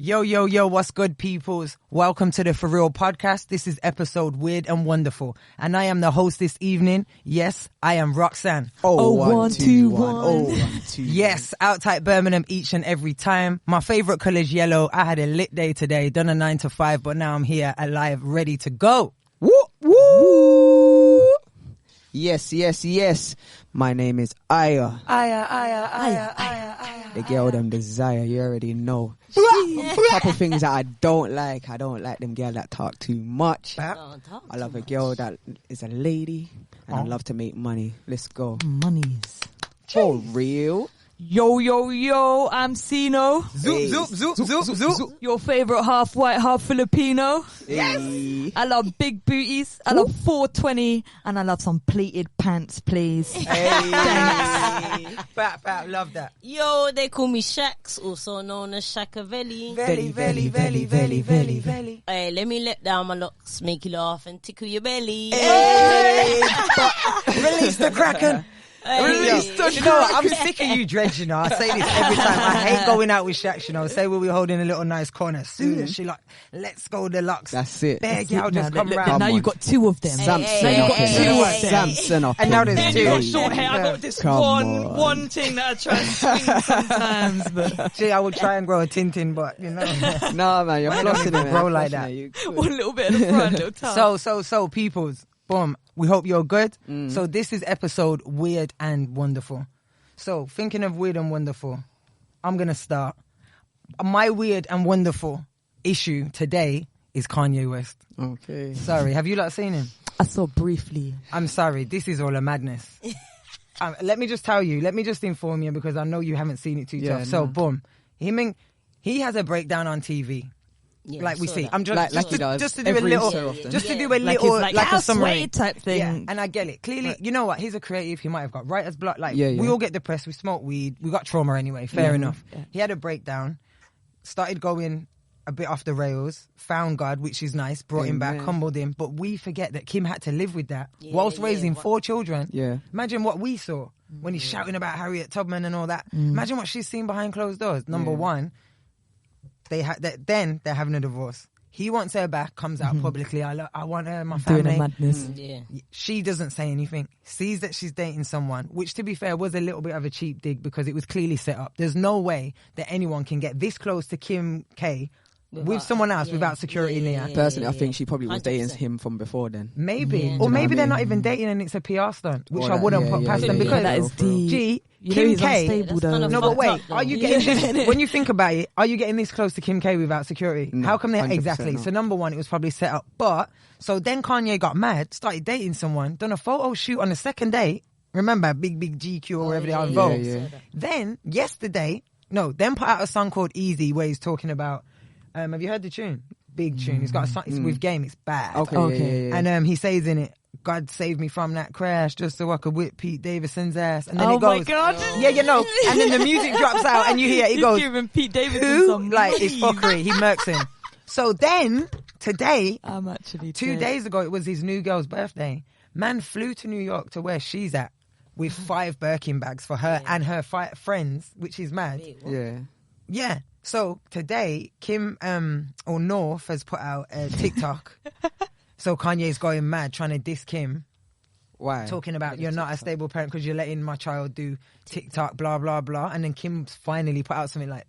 Yo, yo, yo, what's good, peoples? Welcome to the For Real podcast. This is episode Weird and Wonderful. And I am the host this evening. Yes, I am Roxanne. Oh, 1, 2, 1. Oh, 1, 2. Yes, out type Birmingham each and every time. My favourite colour is yellow. I had a lit day today, done a 9 to 5, but now I'm here alive, ready to go. Woo, woo. Yes, yes, yes. My name is Aya. Aya. The girl them desire, you already know. Couple things that I don't like. I don't like them girls that talk too much. I love a girl that is a lady and I love to make money. Let's go. Monies. For real. Yo, yo, yo, I'm Sino. Zoop. Your favourite half white, half Filipino. Yes. I love big booties. I love 420 and I love some pleated pants, please. Hey. Bap, love that. Yo, they call me Shax, also known as Shakavelli. Velly. Hey, let me let down my locks, make you laugh and tickle your belly. Hey. Release the Kraken. Hey. You know what? I'm sick of you dreads, you know. I say this every time. I hate going out with Shaq, you know. Say we were holding a little nice corner. Soon as she like, let's go the locks. That's it. Big girl just come Look, round. now you've got two of them. Samson. Now you got two of them. Samson up. And now there's Then two. you got short hair. I got this Come one thing that I try and swing sometimes. But See, I would try and grow a Tintin, but you know. Nah, man, you're flossing it, man. Grow like that. one little bit at the front, little top. So, peoples, boom. We hope you're good. So this is episode Weird and Wonderful. So thinking of Weird and Wonderful, I'm going to start. My Weird and Wonderful issue today is Kanye West. Okay. Sorry, have you lot seen him? I saw briefly. I'm sorry, this is all a madness. Let me just tell you, let me just inform you because I know you haven't seen it too tough. So boom, he has a breakdown on TV. Yeah, Like we see, I'm just Like he does just to do a every little, so often. just to do a Like little, it's like a house summary weight type thing. Yeah, and I get it. Clearly, you know what? He's a creative. He might have got writer's block. Like we all get depressed. We smoke weed. We got trauma anyway. Fair enough. Yeah. He had a breakdown. Started going a bit off the rails. Found God, which is nice. Brought him back. Humbled him. But we forget that Kim had to live with that whilst raising 4 children. Yeah. Imagine what we saw when he's shouting about Harriet Tubman and all that. Imagine what she's seen behind closed doors. Number one, then they're having a divorce. He wants her back, comes out publicly. I want her, my family. Doing a madness. She doesn't say anything. Sees that she's dating someone, which to be fair was a little bit of a cheap dig because it was clearly set up. There's no way that anyone can get this close to Kim K with someone else without security in the air. Personally, I think she probably was dating him from before then. Maybe. Or maybe they're not even dating and it's a PR stunt, which I wouldn't put past them because that is deep. Kim K. Unstable, though. No, but wait, are you getting this, when you think about it, are you getting this close to Kim K without security? No, How come they 100% exactly? not. So number one, it was probably set up. But so then Kanye got mad, started dating someone, done a photo shoot on the second date. Remember, big GQ or wherever they are involved. Then then put out a song called Easy where he's talking about. Have you heard the tune? Big tune. It's got a song. It's with Game. It's bad. Okay. Yeah. And he says in it, God saved me from that crash just so I could whip Pete Davidson's ass. And then it goes, my God. Yeah, you know. And then the music drops out and you hear it goes, giving Pete Davidson who? some Like, it's money. fuckery. He murks him. So then, today, I'm actually 2 days ago, it was his new girl's birthday. Man flew to New York to where she's at with 5 Birkin bags for her and her 5 friends, which is mad. Yeah. So today, Kim or North has put out a TikTok. So Kanye's going mad trying to diss Kim. Why? Talking about you're not a stable parent because you're letting my child do TikTok, blah, blah, blah. And then Kim finally put out something like,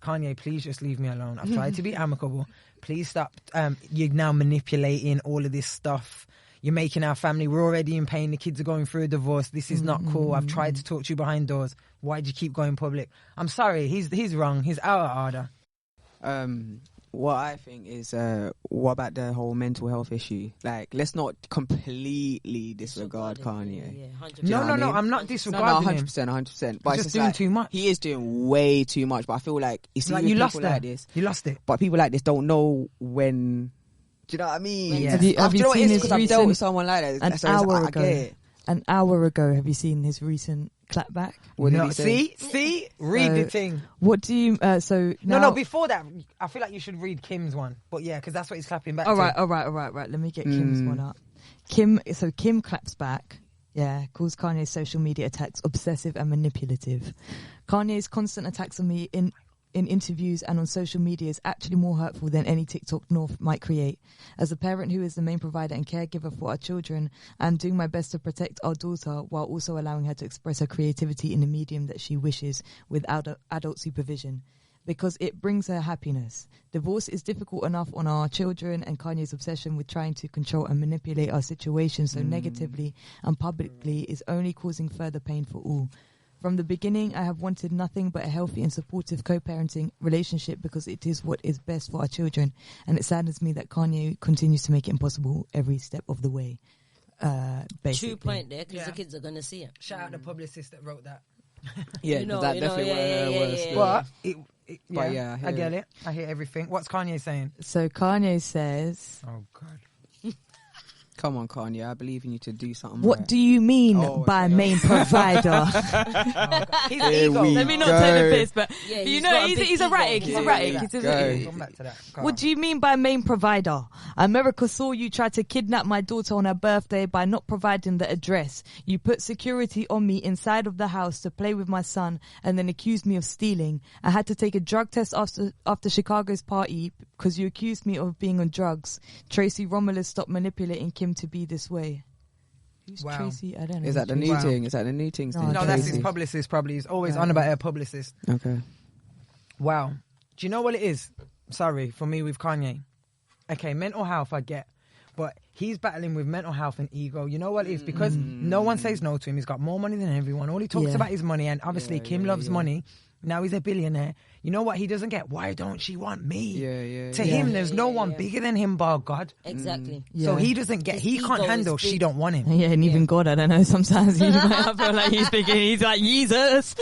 Kanye, please just leave me alone. I've tried to be amicable. Please stop. You're now manipulating all of this stuff. You're making our family, we're already in pain. The kids are going through a divorce. This is not cool. I've tried to talk to you behind doors. Why'd you keep going public? I'm sorry. He's wrong. He's out of order. What I think is, what about the whole mental health issue? Like, let's not completely disregard Kanye. No, I'm not disregarding him. 100%. But He's just doing too much. He is doing way too much. But I feel like it's like even you people lost like it. this. You lost it. But people like this don't know when. Do you know what I mean? Yeah. Have you Do you know what it seen is? his Because I've dealt with recent, someone like that. an So it's hour like, I get ago? it. An hour ago, have you seen his recent clapback? What did No, he say? see? Read the thing. What do you, so now... No, before that, I feel like you should read Kim's one. But yeah, because that's what he's clapping back All to. right. Let me get Kim's one up. Kim claps back. Yeah, calls Kanye's social media attacks obsessive and manipulative. Kanye's constant attacks on me in interviews and on social media is actually more hurtful than any TikTok North might create. As a parent who is the main provider and caregiver for our children, I'm doing my best to protect our daughter while also allowing her to express her creativity in the medium that she wishes without adult supervision, because it brings her happiness. Divorce is difficult enough on our children, and Kanye's obsession with trying to control and manipulate our situation so negatively and publicly is only causing further pain for all. From the beginning, I have wanted nothing but a healthy and supportive co-parenting relationship because it is what is best for our children, and it saddens me that Kanye continues to make it impossible every step of the way. Basically. True point there, because the kids are going to see it. Shout out the publicist that wrote that. Yeah, that definitely was. But I get it. I hear everything. What's Kanye saying? So Kanye says... Oh, God. Come on, Kanye, I believe in you to do something. What do you mean by main provider? He's ego. Let me not take the piss, but you know, he's erratic. He's Come back to that. What do you mean by main provider? America saw you try to kidnap my daughter on her birthday by not providing the address. You put security on me inside of the house to play with my son and then accused me of stealing. I had to take a drug test after Chicago's party because you accused me of being on drugs. Tracy Romulus stopped manipulating Kim to be this way. Who's Tracy? I don't know. Is that the new thing? Is that the new thing? No, that's his publicist probably. He's always on about her publicist. Okay. Wow. Do you know what it is? Sorry, for me with Kanye. Okay, mental health I get. But he's battling with mental health and ego. You know what it is? Because no one says no to him. He's got more money than everyone. All he talks about is money. And obviously Kim loves money. Now he's a billionaire. You know what he doesn't get? Why don't she want me? To him, there's no one bigger than him, bar God. Exactly. So he doesn't get, he can't handle she don't want him. Yeah, and even God, I don't know, sometimes he might feel like he's thinking, he's like, Jesus.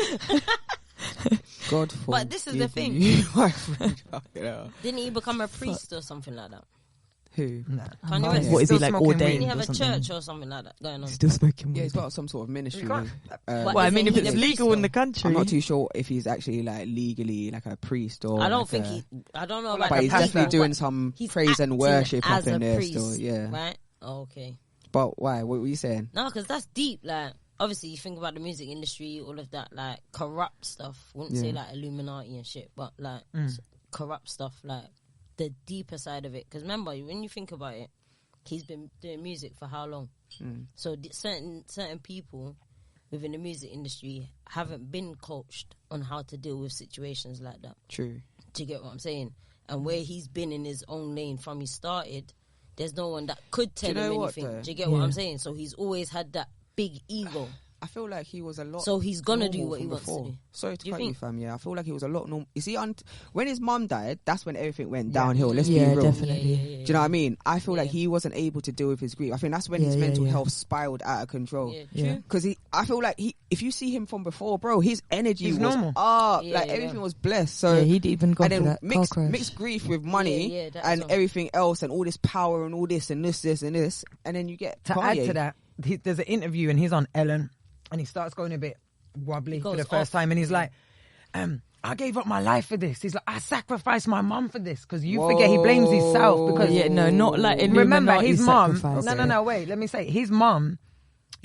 God But this is the thing. Didn't he become a priest or something like that? Who? Nah. Kanye West. What is he, like ordained? Didn't he have a church or something like that going on? He's still smoking. Yeah, he's got some sort of ministry. Well, I mean, if it's legal in the country. I'm not too sure if he's actually like legally like a priest or. I don't think he. I don't know. But he's definitely doing some praise and worship up in there priest, still. Yeah. Right. Oh, okay. But why? What were you saying? No, because that's deep. Like, obviously, you think about the music industry, all of that, like corrupt stuff. Wouldn't say like Illuminati and shit, but like corrupt stuff, like the deeper side of it. Because remember, when you think about it, he's been doing music for how long? So certain people within the music industry haven't been coached on how to deal with situations like that. True. Do you get what I'm saying? And where he's been in his own lane from he started, there's no one that could tell him anything. Do you get what I'm saying? So he's always had that big ego. I feel like he was a lot. So he's gonna do what he wants to do. Sorry to cut you, fam. Yeah, I feel like he was a lot normal. You see, when his mum died, that's when everything went downhill. Let's be real. Definitely. Do you know what I mean? I feel like he wasn't able to deal with his grief. I think that's when his mental health spiraled out of control. Because I feel like if you see him from before, bro, his energy was normal. Everything was blessed. So he'd even gone for that mixed grief with money and everything else and all this power and all this and this and this, and then you get to add to that. There's an interview and he's on Ellen. And he starts going a bit wobbly for the first time. And he's like, I gave up my life for this. He's like, I sacrificed my mum for this. Because you forget he blames himself. Because not like remember, his mum. No, wait, let me say. His mum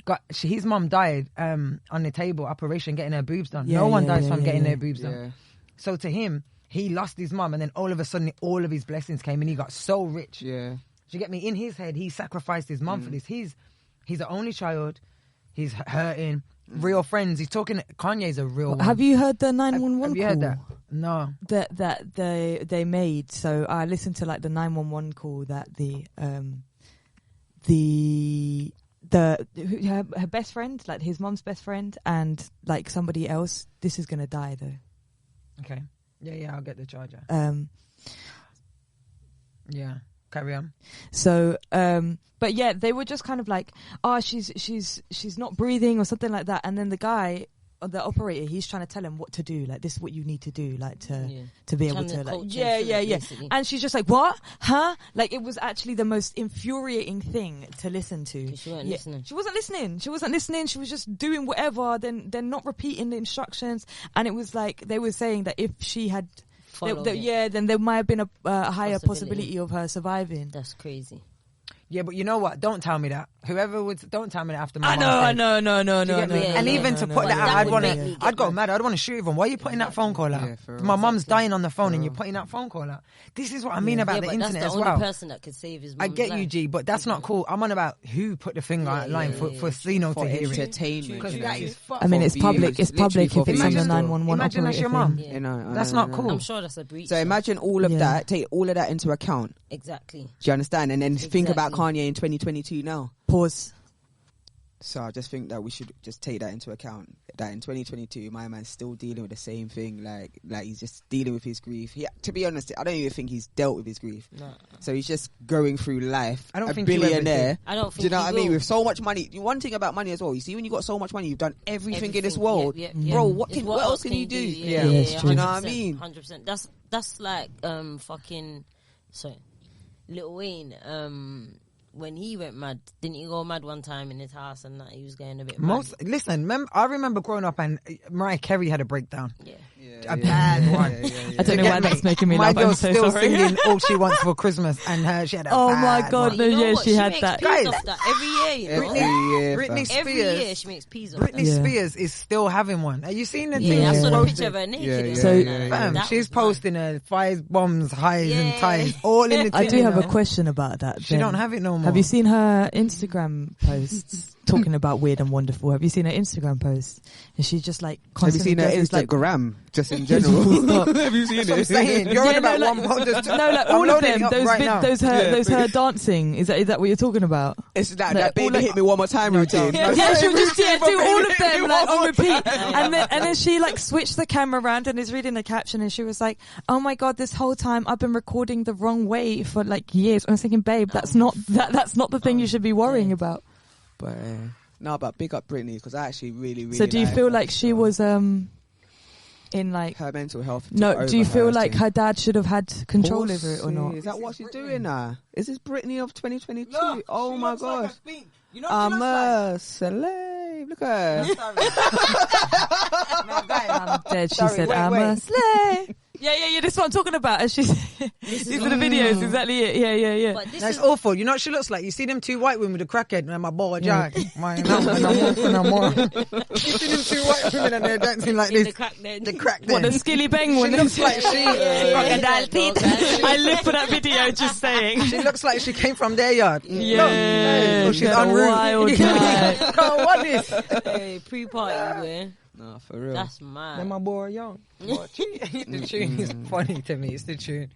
died on the table, operation, getting her boobs done. No one dies from getting their boobs done. So to him, he lost his mum. And then all of a sudden, all of his blessings came and he got so rich. Yeah. Do you get me? In his head, he sacrificed his mum for this. He's the only child. He's hurting. Real friends. He's talking. Kanye's a real one. Have you heard the 911 Have you heard that? No. That they made. So I listened to like the 911 call that her best friend, like his mom's best friend, and like somebody else. This is gonna die though. Okay. Yeah. I'll get the charger. Yeah. Carry on. So, but yeah, they were just kind of like, she's not breathing or something like that. And then the guy, the operator, he's trying to tell him what to do. Like, this is what you need to do, like to be able to, like, yeah. And she's just like, what? Huh? Like, it was actually the most infuriating thing to listen to. She wasn't listening. She wasn't listening. She was just doing whatever, then not repeating the instructions. And it was like, they were saying that if she had... then there might have been a higher possibility of her surviving. That's crazy. Yeah, but you know what? Don't tell me that. whoever would, don't tell me that after my I know. And even to put that out, I'd go mad. I'd want to shoot him. Why are you putting that phone call out? My mum's dying on the phone and you're putting that phone call out. This is what I mean about the internet as well. That's the only person that could save his mum's I get life. you, G, but that's not cool. I'm on about who put the finger outline for Sino to hear it. Entertainment. Because that is I mean, it's public. It's public if it's on the Imagine 911 Imagine that's your operator mum. thing. That's not cool. I'm sure that's a breach. So imagine all of that, take all of that into account. Exactly. Do you understand? And then think about Kanye in 2022 now. Pause. So I just think that we should just take that into account. That in 2022, my man's still dealing with the same thing. Like he's just dealing with his grief. To be honest, I don't even think he's dealt with his grief. No. So he's just going through life. I don't think billionaire. I don't think do you know what I mean? will. With so much money. One thing about money as well. You see, when you got so much money, you've done everything in this world, bro. What else can you do? Yeah, do it's true. you know what I mean? 100%. That's like fucking. Sorry, Lil Wayne. When he went mad, didn't he go mad one time in his house and that he was going a bit mad? Listen, I remember growing up and Mariah Carey had a breakdown. Yeah. A bad one. I don't know why that's making me My laugh. I'm girl's so still sorry. singing All She Wants for Christmas and she had a Oh bad my God, one. no, You know yeah, what? she had makes that. peas Guys, off that every year, you know? Britney Every Spears. year she makes peas off Britney that. Spears is still having one. Have you seen the Yeah, thing I she's saw the posted? picture of her naked. So- Fam, That she's was posting her thighs, bombs, highs and Yeah. ties all in the thing. I do have you a know? question about that. She then. don't have it no more. Have you seen her Instagram posts talking about weird and wonderful? Have you seen her Instagram posts? And she just like Have you constantly seen her does this, like, Instagram? Just in general. Have you seen That's what I'm it? saying. You're on Yeah, about no, one pound. no, like I'm all of loading them. it up Those right now. those her dancing. Is that what you're talking about? It's that Like, baby all like- hit me one more time routine. Yeah, she would just do all of them like on repeat, time. and then she like switched the camera around and is reading the caption, and she was like, "Oh my God, this whole time I've been recording the wrong way for like years." I was thinking, babe, that's not the thing you should be worrying about. But no, but big up Britney because I actually really. So do you feel like she was in like her mental health? no? Do you feel like her her dad should have had control over it or not? Is that what she's doing now? Is this Britney of 2022? Look, Oh she my looks God. like a fiend. You know I'm a slave. Look at her. I'm dead. She Sorry, said, wait, "I'm wait. a slave." Yeah. This is what I'm talking about. And these are the videos. Exactly it. Yeah. But this That's is awful. You know what she looks like? You see them two white women with a crackhead and my boy Jack. You see them two white women and they're dancing like in this. the crack then. The crack What, the skilly bang She one? looks like she Crocodile teeth. I live for that video, just saying. She looks like she came from their yard. Yeah. Look, she's She had a unruly. wild night. Can't want this. Hey, pre-party, man. No, for real. That's mad. Then my boy young. The tune is funny to me. It's the tune.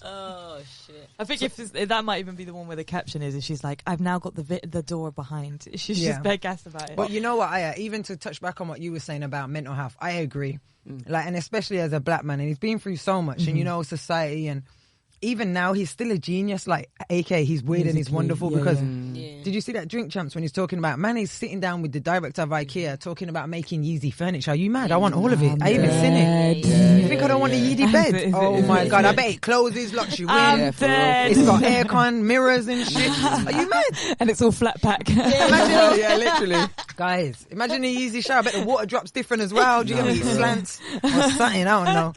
Oh shit. I think if that might even be the one where the caption is, if she's like, "I've now got the door behind." She's Yeah. just bare gassed about it. But you know what, even to touch back on what you were saying about mental health, I agree. Like, and especially as a black man, and he's been through so much, and you know, society, and even now he's still a genius. Like, AK, he's weird and he's wonderful because. Yeah. Did you see that Drink Champs when he's talking about, man, he's sitting down with the director of IKEA talking about making Yeezy furniture. Are you mad? I want all of it. I even seen it. You think I don't want a Yeezy bed? Oh my God. I bet it closes, locks you in. I'm dead. It's got aircon, mirrors and shit. Are you mad? And it's all flat pack. Imagine, Yeah, literally. guys, imagine a Yeezy shower. I bet the water drops different as well. Do you get me? Slants or something. I don't know.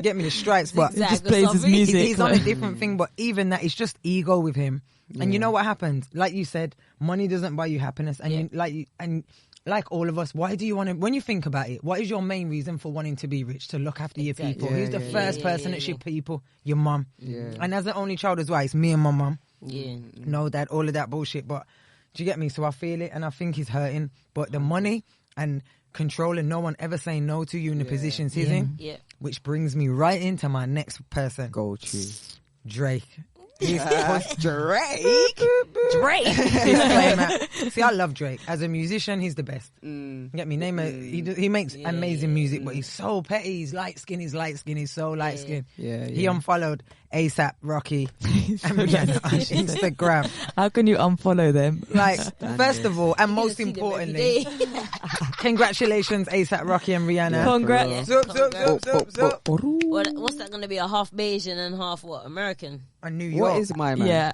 Get me the stripes, but He just plays his music. he's on a different thing. But even that, it's just ego with him. And you know what happens? Like you said, money doesn't buy you happiness. And like all of us, why do you want to? When you think about it, what is your main reason for wanting to be rich? To look after your people. Who's the first person that's your people? Your mum. Yeah. And as the only child as well, it's me and my mum. Yeah. No dad, all of that bullshit. But do you get me? So I feel it, and I think he's hurting. But the money and controlling, no one ever saying no to you in the positions he's in. Yeah. Which brings me right into my next person, Go to Drake. Drake. Disclaimer. See, I love Drake. As a musician, he's the best. Get me? Name a. He makes amazing music, but he's so petty. He's light skin. He's so light skin. Yeah, He yeah. unfollowed ASAP Rocky and Rihanna on Instagram. How can you unfollow them? Like, first of all, and most See them every importantly, day. congratulations, ASAP Rocky and Rihanna. Congrats. Zup, zup, zup, zup, zup. What's that going to be? A half Bayesian and half what? American? On New York. What is my man? Yeah.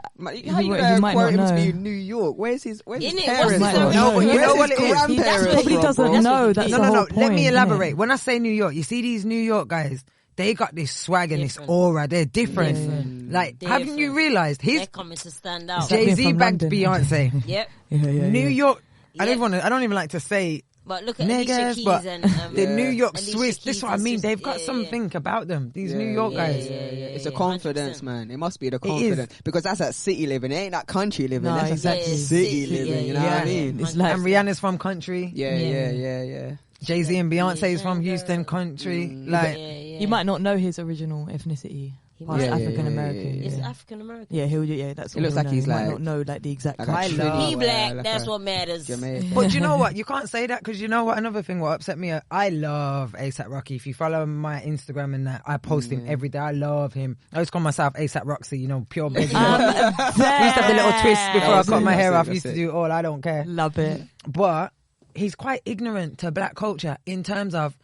How you might quote him not to be know. in New York? Where's his Innit? parents What's from? his- No, but you know what it is? Grandparents He Probably from, doesn't bro. know. That's No, the no, whole no. Let point, me innit? elaborate. When I say New York, you see these New York guys, they got this swag and this aura. They're different. Like, They're haven't you realised They're he's coming to stand out. Jay- Jay-Z from backed London. Beyonce. Yep. New York. I Yep. don't even like to say But look at niggas, Alicia Keys but and the New York Alicia Swiss. Keys This is what I is mean. just- They've got yeah, yeah, something about them. These New Yeah, York yeah, guys. yeah. It's the 100%. confidence, man. It must be the is. confidence because that's that city living. It ain't that country living. No, that's exactly. that city Yeah, living. You know yeah, what I yeah. mean? It's like And Rihanna's from country. Yeah. Jay-Z and Beyonce is from Yeah. Houston country. Mm. Like, you might not know his original ethnicity. He Past might. Yeah, yeah, African American. yeah, It's Yeah, African American. yeah, he'll that's. It what looks he'll like know. he's He might like- not know like the exact. Like a I country. love- He Trini, black. like That's a what matters. Jamaican. but you know what? You can't say that because you know what? Another thing what upset me, I love ASAP Rocky. If you follow my Instagram and that, I post him every day. I love him. I always call myself ASAP Roxy, you know, pure begging. I used to have the little twist before I That's cut it, my hair that's it, off. that's Used to it. do all. I don't care. Love it. But he's quite ignorant to black culture in terms of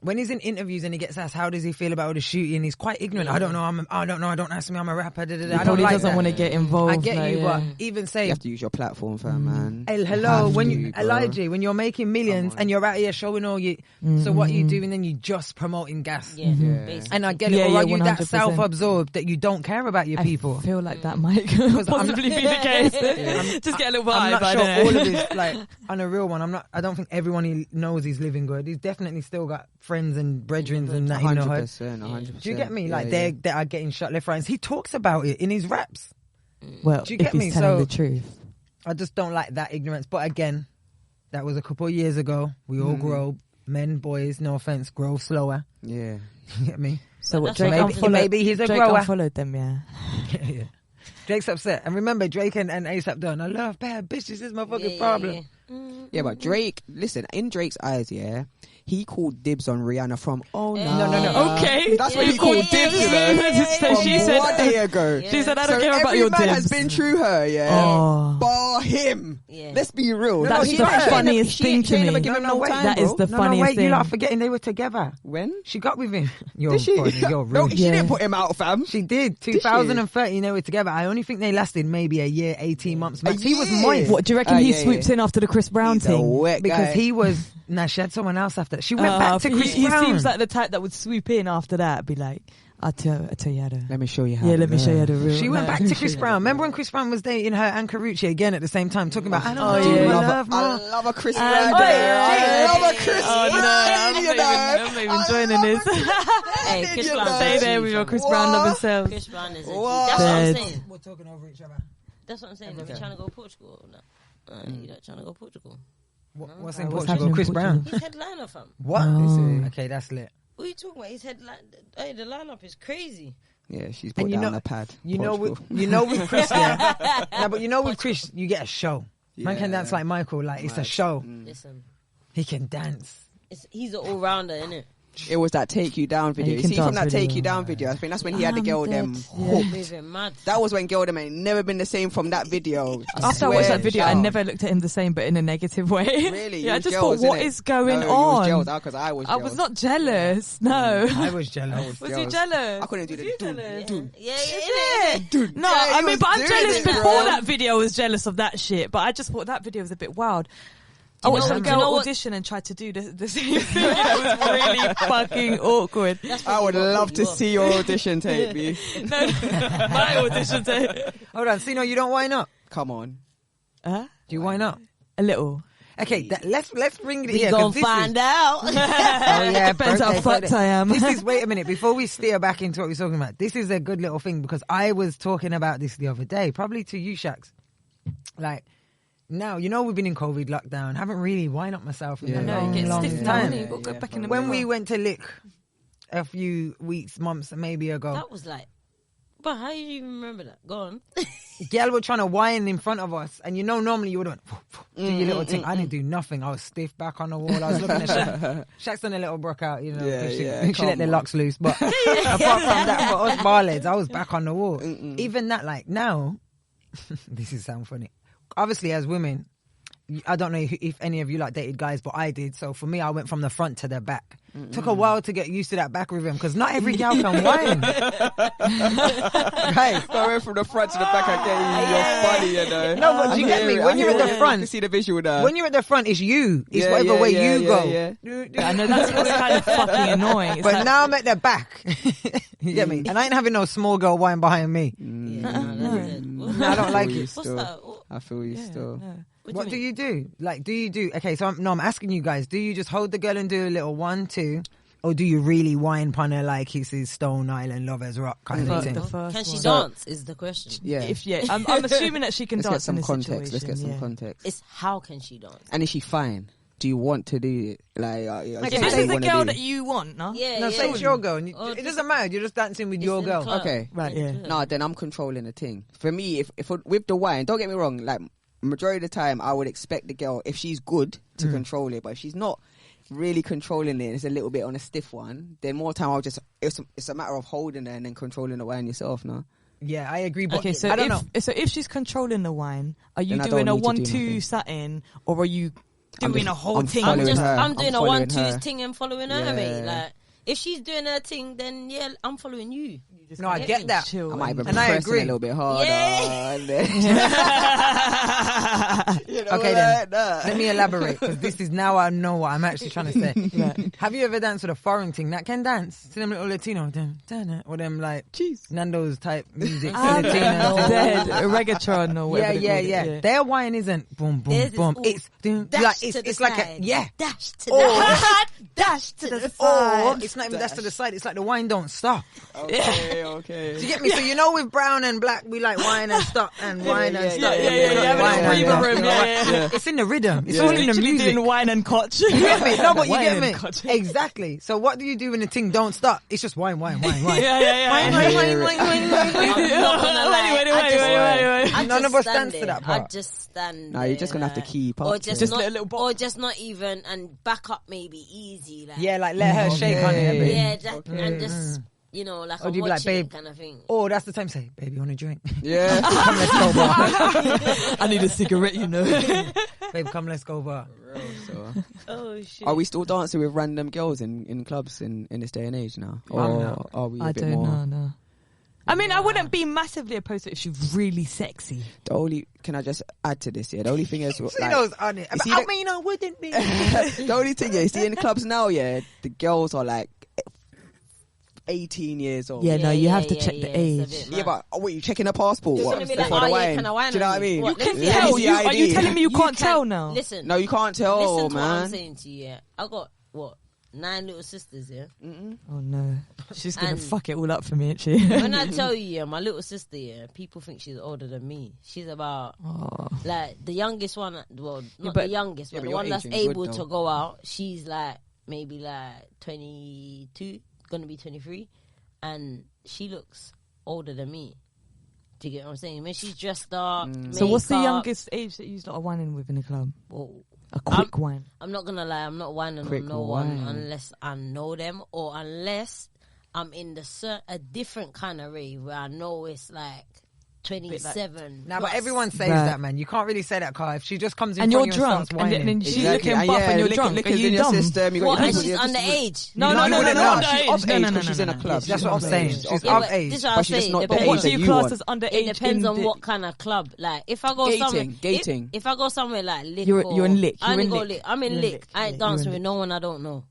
when he's in interviews and he gets asked how does he feel about all the shooting, he's quite ignorant. I don't know. I don't know. Don't ask me. I'm a rapper. Da, da, da. He I don't probably like doesn't that. want to get involved. I get like, you, yeah. but even say You have to use your platform, fam, man. Hey, You hello, have when to, you bro. Elijah, when you're making millions Come on. and you're out here showing all you, so what you do, and then you just promoting gas. Yeah, basically. And I get it, Yeah, or yeah, are you that 100%. self-absorbed that you don't care about your people? I feel like that might possibly be the case. Just get a little vibe. I'm not I sure don't all know. of his, like, on a real one, I don't think everyone he knows he's living good. He's definitely still got friends and brethren and that, you know. 100%. Do you get me? Yeah, Like, yeah. they are getting shot left, right. And he talks about it in his raps. Well, Do you if get he's me? telling So- the truth. I just don't like that ignorance. But again, that was a couple of years ago. We all grow. Men, boys, no offense, grow slower. Yeah. You get me? So what? that's Drake what I'm unfollowed. maybe he's a Drake grower. unfollowed them. Yeah. Yeah. Drake's upset. And remember, Drake and ASAP done. I love bad bitches. This is my fucking problem. Yeah, but Drake, listen, in Drake's eyes, yeah, he called dibs on Rihanna from, No, no. Okay. That's what he called dibs, you know. So she From said. 1 day ago. She said, "I don't So care about every your man dibs." has been through her, yeah. Oh. Bar him. Yeah. Let's be real. That's he the got her. funniest thing to me. Never give him no wait, time, That bro. is the No, funniest wait, thing. you lot are forgetting they were together. When? She got with him. You're Did she? funny, you're No, rude. she Yeah. didn't put him out, fam. She did. she? 2013, they were together. I only think they lasted maybe a year, 18 months max. He was year? moist. What do you reckon? He Yeah, swoops in after the Chris Brown He's a thing. wet Because guy. he was... Nah, she had someone else after that. She went back to Chris he Brown. seems like the type that would swoop in after that, be like, I'll tell you how to. Let me show you how. Yeah, let me show you the real. She went like, back to Chris Brown. Remember when Chris Brown was dating her and Karuchi again at the same time, talking about, I don't know, yeah. I I love I more. love a Chris And- Brown. I love a Chris Oh no, Brown. you know. I'm not even joining this. Hey, Chris you Brown. know. Stay there with your Chris Brown What? loving self. Chris Brown is a G. What? That's what I'm Dead. saying. We're talking over each other. That's what I'm saying. If you're trying to go Portugal or not. You're not trying to go Portugal. What's in What's Portugal? happening in Chris Brown. Portugal? He's headliner, fam. What? Oh. Okay, that's lit. What are you talking about? He's headline. Hey, the lineup is crazy. Yeah, she's put And you down know- the pad. You know, with, Portugal. you know with Chris, yeah. No, but you know with Chris, you get a show. Man can Yeah. dance like Michael, like it's a show. Listen, He can dance. he's an all rounder, isn't it? It was that Take You Down video. he You can see, from dance that really Take You well. Down video, I think that's when he had the I'm girl dead. them Yeah. hooked. Moving mad. That was when girl them ain't never been the same from that video. After I watched that video, I Shout. never looked at him the same, but in a negative way. Really? Yeah, You I was just jealous, thought, what innit? is going No, on? You was jealous because I was I jealous. was not jealous. No. I was jealous. Was you jealous? I couldn't do Was you the jealous? Yeah. No, Yeah, I he mean, was but I'm doing jealous it, before bro. that video. I was jealous of that shit, but I just thought that video was a bit wild. I watched know- a do you know girl what- audition and tried to do the same thing. It was really fucking awkward. I would love to see your audition tape, B. No, my audition tape. Hold on, Sino, you don't wind up. Come on. Huh? Do you wind up? A little. Okay, let's bring it We here. gonna 'cause this find is, out. Oh yeah, Depends how birthday, fucked birthday. I am. This is, wait a minute, before we steer back into what we're talking about, this is a good little thing because I was talking about this the other day, probably to you, Shax. Like, now, you know we've been in COVID lockdown, haven't really wind up myself in Yeah. a I know, long, you get long stiff now, time. innit? You gotta go back in the When mirror. we went to Lick a few weeks, months, maybe ago, That was like, but how do you even remember that? Go on. girl were trying to whine in front of us, and you know normally you would have do your little thing. I didn't do nothing. I was stiff back on the wall. I was looking at Shaq. Shaq's done a little broke out, you know, Yeah, 'cause she, yeah, she let come the on. locks loose. But apart from that, for us barleads, I was back on the wall. Even that, like now, this is sound funny. Obviously, as women, I don't know if any of you like dated guys, but I did. So for me, I went from the front to the back. Took a while to get used to that back rhythm because not every gal can whine. Right. So I went from the front to the back again. You're funny, you know. No, but you get me. When you're at the I front, can see the visual there. when you're at the front, it's you. It's whatever way you go. I know that's what's kind of fucking annoying. It's But like, now I'm at the back. You get me? And I ain't having no small girl whine behind me. Yeah, that's it. No, I don't like it. What's that? I feel you still. What do you do? Like, do you do? Okay, so I'm asking you guys. Do you just hold the girl and do a little 1, 2, or do you really whine pon her like it's his Stone Island Lovers Rock kind of thing? Can she dance? Is the question. Yeah. I'm assuming that she can Let's dance get some in this context. Let's situation, get some context. It's how can she dance? And is she fine? Do you want to do it? Like, If this is the girl that you want, no? Yeah, No, yeah. say it's your girl. And Or it just- doesn't matter. You're just dancing with your in the girl. club. Okay. Right, yeah. No, then I'm controlling the thing. For me, if with the wine, don't get me wrong, like majority of the time I would expect the girl, if she's good, to control it, but if she's not really controlling it, it's a little bit on a stiff one, then more time I'll just it's a matter of holding her and then controlling the wine yourself, no? Yeah, I agree. But Okay, so I don't know. if she's controlling the wine, are you Then I doing a don't need to do 1-2 satin, or are you doing a whole I'm thing? following her. I'm doing a following 1-2 her. thing and following her, Yeah. mate. Like, if she's doing her thing, then yeah, I'm following you. No, I get that. Chill. I might even And I press agree. a little bit harder. Yeah. And then, you know, Okay, then. like that. Let me elaborate because this is now I know what I'm actually trying to say. Have you ever danced with a foreign thing that can dance? To them little Latino, or them like Nando's type music. Latino. Dead reggaeton or whatever. Yeah. Their wine isn't boom, boom, Theirs is boom. all It's dash to the it's like a side. Dash to Or- the side. Dash to the Or side. it's not even dash to the side. It's like the wine don't stop. Okay. Do you get me? So you know, with brown and black, we like wine and stop and wine and stop. Yeah. Wine and Breather stop. room, yeah. It's in the rhythm. It's Yeah. all in the Literally music. doing wine and cotch. You get me? No, but you Wine get and me. cotch. Exactly. So what do you do when the thing don't stop? It's just wine. Yeah. I'm not gonna lie. I None just of us stand dance to there. that part. I just stand. Nah, you're just gonna have to there, keep up or to just it. not, Just little or just not even, and back up maybe easy. Like, Yeah, like let her shake on it a bit. yeah, and just like Or a do you be like, watching it babe? kind of thing. Oh, that's the time. Say, baby, you want a drink? Yeah. Come, let's go bar. I need a cigarette, you know. Babe, come, let's go bar. So, Oh shit! are we still dancing with random girls in clubs in this day and age now? Or no. are we a I bit don't more? know, no. I mean, I wouldn't be massively opposed to it if she's really sexy. Can I just add to this? Yeah, the only thing is, See like, those on it. you see I the- mean, I wouldn't be. the only thing is, see in the clubs now, yeah, the girls are like 18 years old. Yeah, no, you have to check yeah, the it's a age. bit Yeah, mad. but what, you checking a passport? It's What, gonna be like, before the oh, yeah, wine? can I wine Do you know on what I you? mean? What, You let me can see tell. the You, are you ID. telling me you can't can- tell now? Listen, No, you can't tell, listen to what I'm man. saying to you. Yeah, I got 9 little sisters. Yeah. Oh no, she's gonna And- fuck it all up for me, ain't she? When I tell you, yeah, my little sister, yeah, people think she's older than me. She's about like the youngest one. Well, not but- the youngest, Yeah, but but the you're one that's aging good, able though. to go out. She's like maybe like 22, gonna be 23, and she looks older than me. Do you get what I'm saying? When she's dressed up. So what's the makeup, youngest age that you start whining with in the club? well, A quick wine. I'm not gonna lie, I'm not whining Quick on no wine. one unless I know them or unless I'm in a different kind of rave where I know it's like 27. Nah, but plus. everyone says Right. that, man. You can't really say that, Car. If she just comes in And front you're of you drunk, and starts whining. and then she's Exactly. looking buff and you're drunk. Are Liquor's you in your dumb? system. You got What, your and people- she's yeah, underage? No, No, no, you wouldn't know. underage. She's of No, age no, no, because she's no, in a no. club. That's what I'm saying. She's of Yeah, of but age. this is what But I'm she's just saying. not the But age what do that you you class want. as underage? It depends in on the- what kind of club. Like if I go Gating. if I go somewhere like Lick, You're in Lick. I You're only in go Lick. Lick. I'm in You're in Lick. Lick. I ain't You're in dancing with Lick. no one I don't know.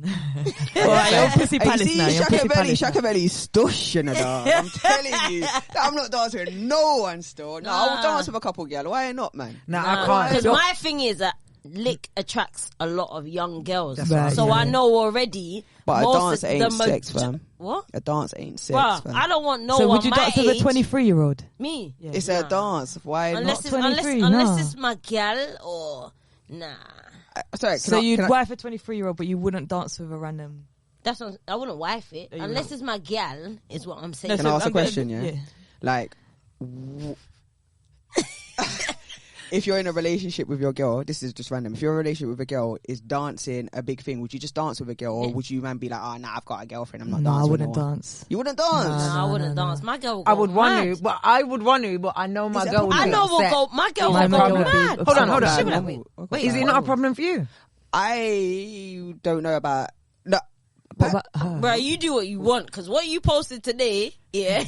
Alright, you're Pussy Hey, Palace see, now. You're Pussy Palace. Shaka Belly's stush, you know, dog. I'm telling you, I'm not dancing with no one still. No, I will Nah. dance with a couple girl. Why not, man? Nah, I can't. Because my thing is that Lick attracts a lot of young girls. That's right, So yeah. I know already. But a most dance of ain't the sex, fam. What? A dance ain't sex, Bruh, fam. I don't want no So one would you my dance with a age. 23-year-old? Me. Yeah. It's a dance. Why Unless not? it's, 23, unless nah. it's my gal or nah. Sorry, So you'd can I- wife a 23-year-old, but you wouldn't dance with a random. That's what I wouldn't wife it. you Unless it's my gal is what I'm saying. Can I ask a question, yeah? Yeah. Like, if you're in a relationship with your girl, this is just random. If you're in a relationship with a girl, is dancing a big thing? Would you just dance with a girl, or would you man be like, oh, nah, I've got a girlfriend, I'm not dancing? I wouldn't dance. You wouldn't dance? No, I wouldn't dance. My girl would go I would mad. want to, but I know my girl would I be know upset. my girl My would go girl would be mad. upset. Hold on. She would like, Wait, is it not a problem for you? I don't know about... No. What about her? Bro, you do what you want, because what you posted today, yeah,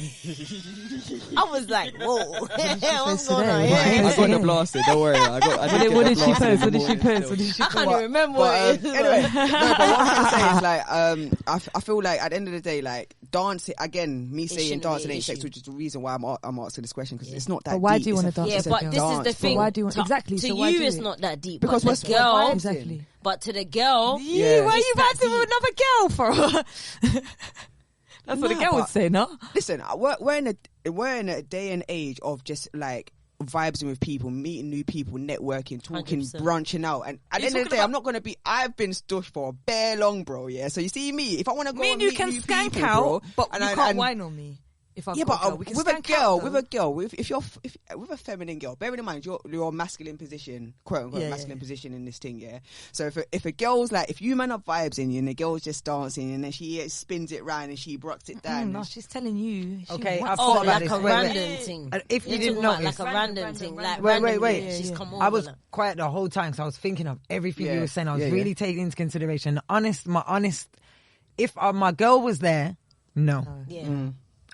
I was like, whoa, what's going on today? here? I got the blasted, don't worry. What did she post? What did she post? I can't even remember what it is. Anyway, no, but what I'm saying is like, I feel like at the end of the day, like dancing again, me saying shouldn't dancing be an ain't sex, issue. which is the reason why I'm asking this question, because it's not that But why deep. do you It's want to dance? Yeah, it's a but this is the dance, thing. bro. Why do you want- exactly, To so why you, do it's it? not that deep. Because but we're the girl, Exactly. but to the girl, Yeah. Why are you it's that dancing with another girl for? That's what the Nah, girl would but- say, no? Listen, we're in a day and age of just like vibesing with people, meeting new people, networking, talking, 100%. branching out. And at the end of the day, I'm not gonna be. I've been stush for a bare long, bro. Yeah. So you see me, if I want to go Me and you meet can new skank people, out, bro, but and you I- can't and- whine on me. If I've Yeah, got but a girl, we can with a skank girl, out, with though. a girl, if you're with a feminine girl, bearing in mind your masculine position, quote unquote Yeah, masculine yeah. position in this thing, yeah. So if a girl's like, if you man have vibes in you and the girl's just dancing and then she spins it round and she brocks it down, No, she's telling you. She Okay, wants I've to thought oh, about like this. a Wait, random wait. thing. And if you You're didn't talking about notice- like a random thing, like Wait. randomly, she's come over. I was like- quiet the whole time, so I was thinking of everything Yeah. you were saying. I was Yeah, really yeah. taking into consideration. My honest, if my girl was there, no. yeah.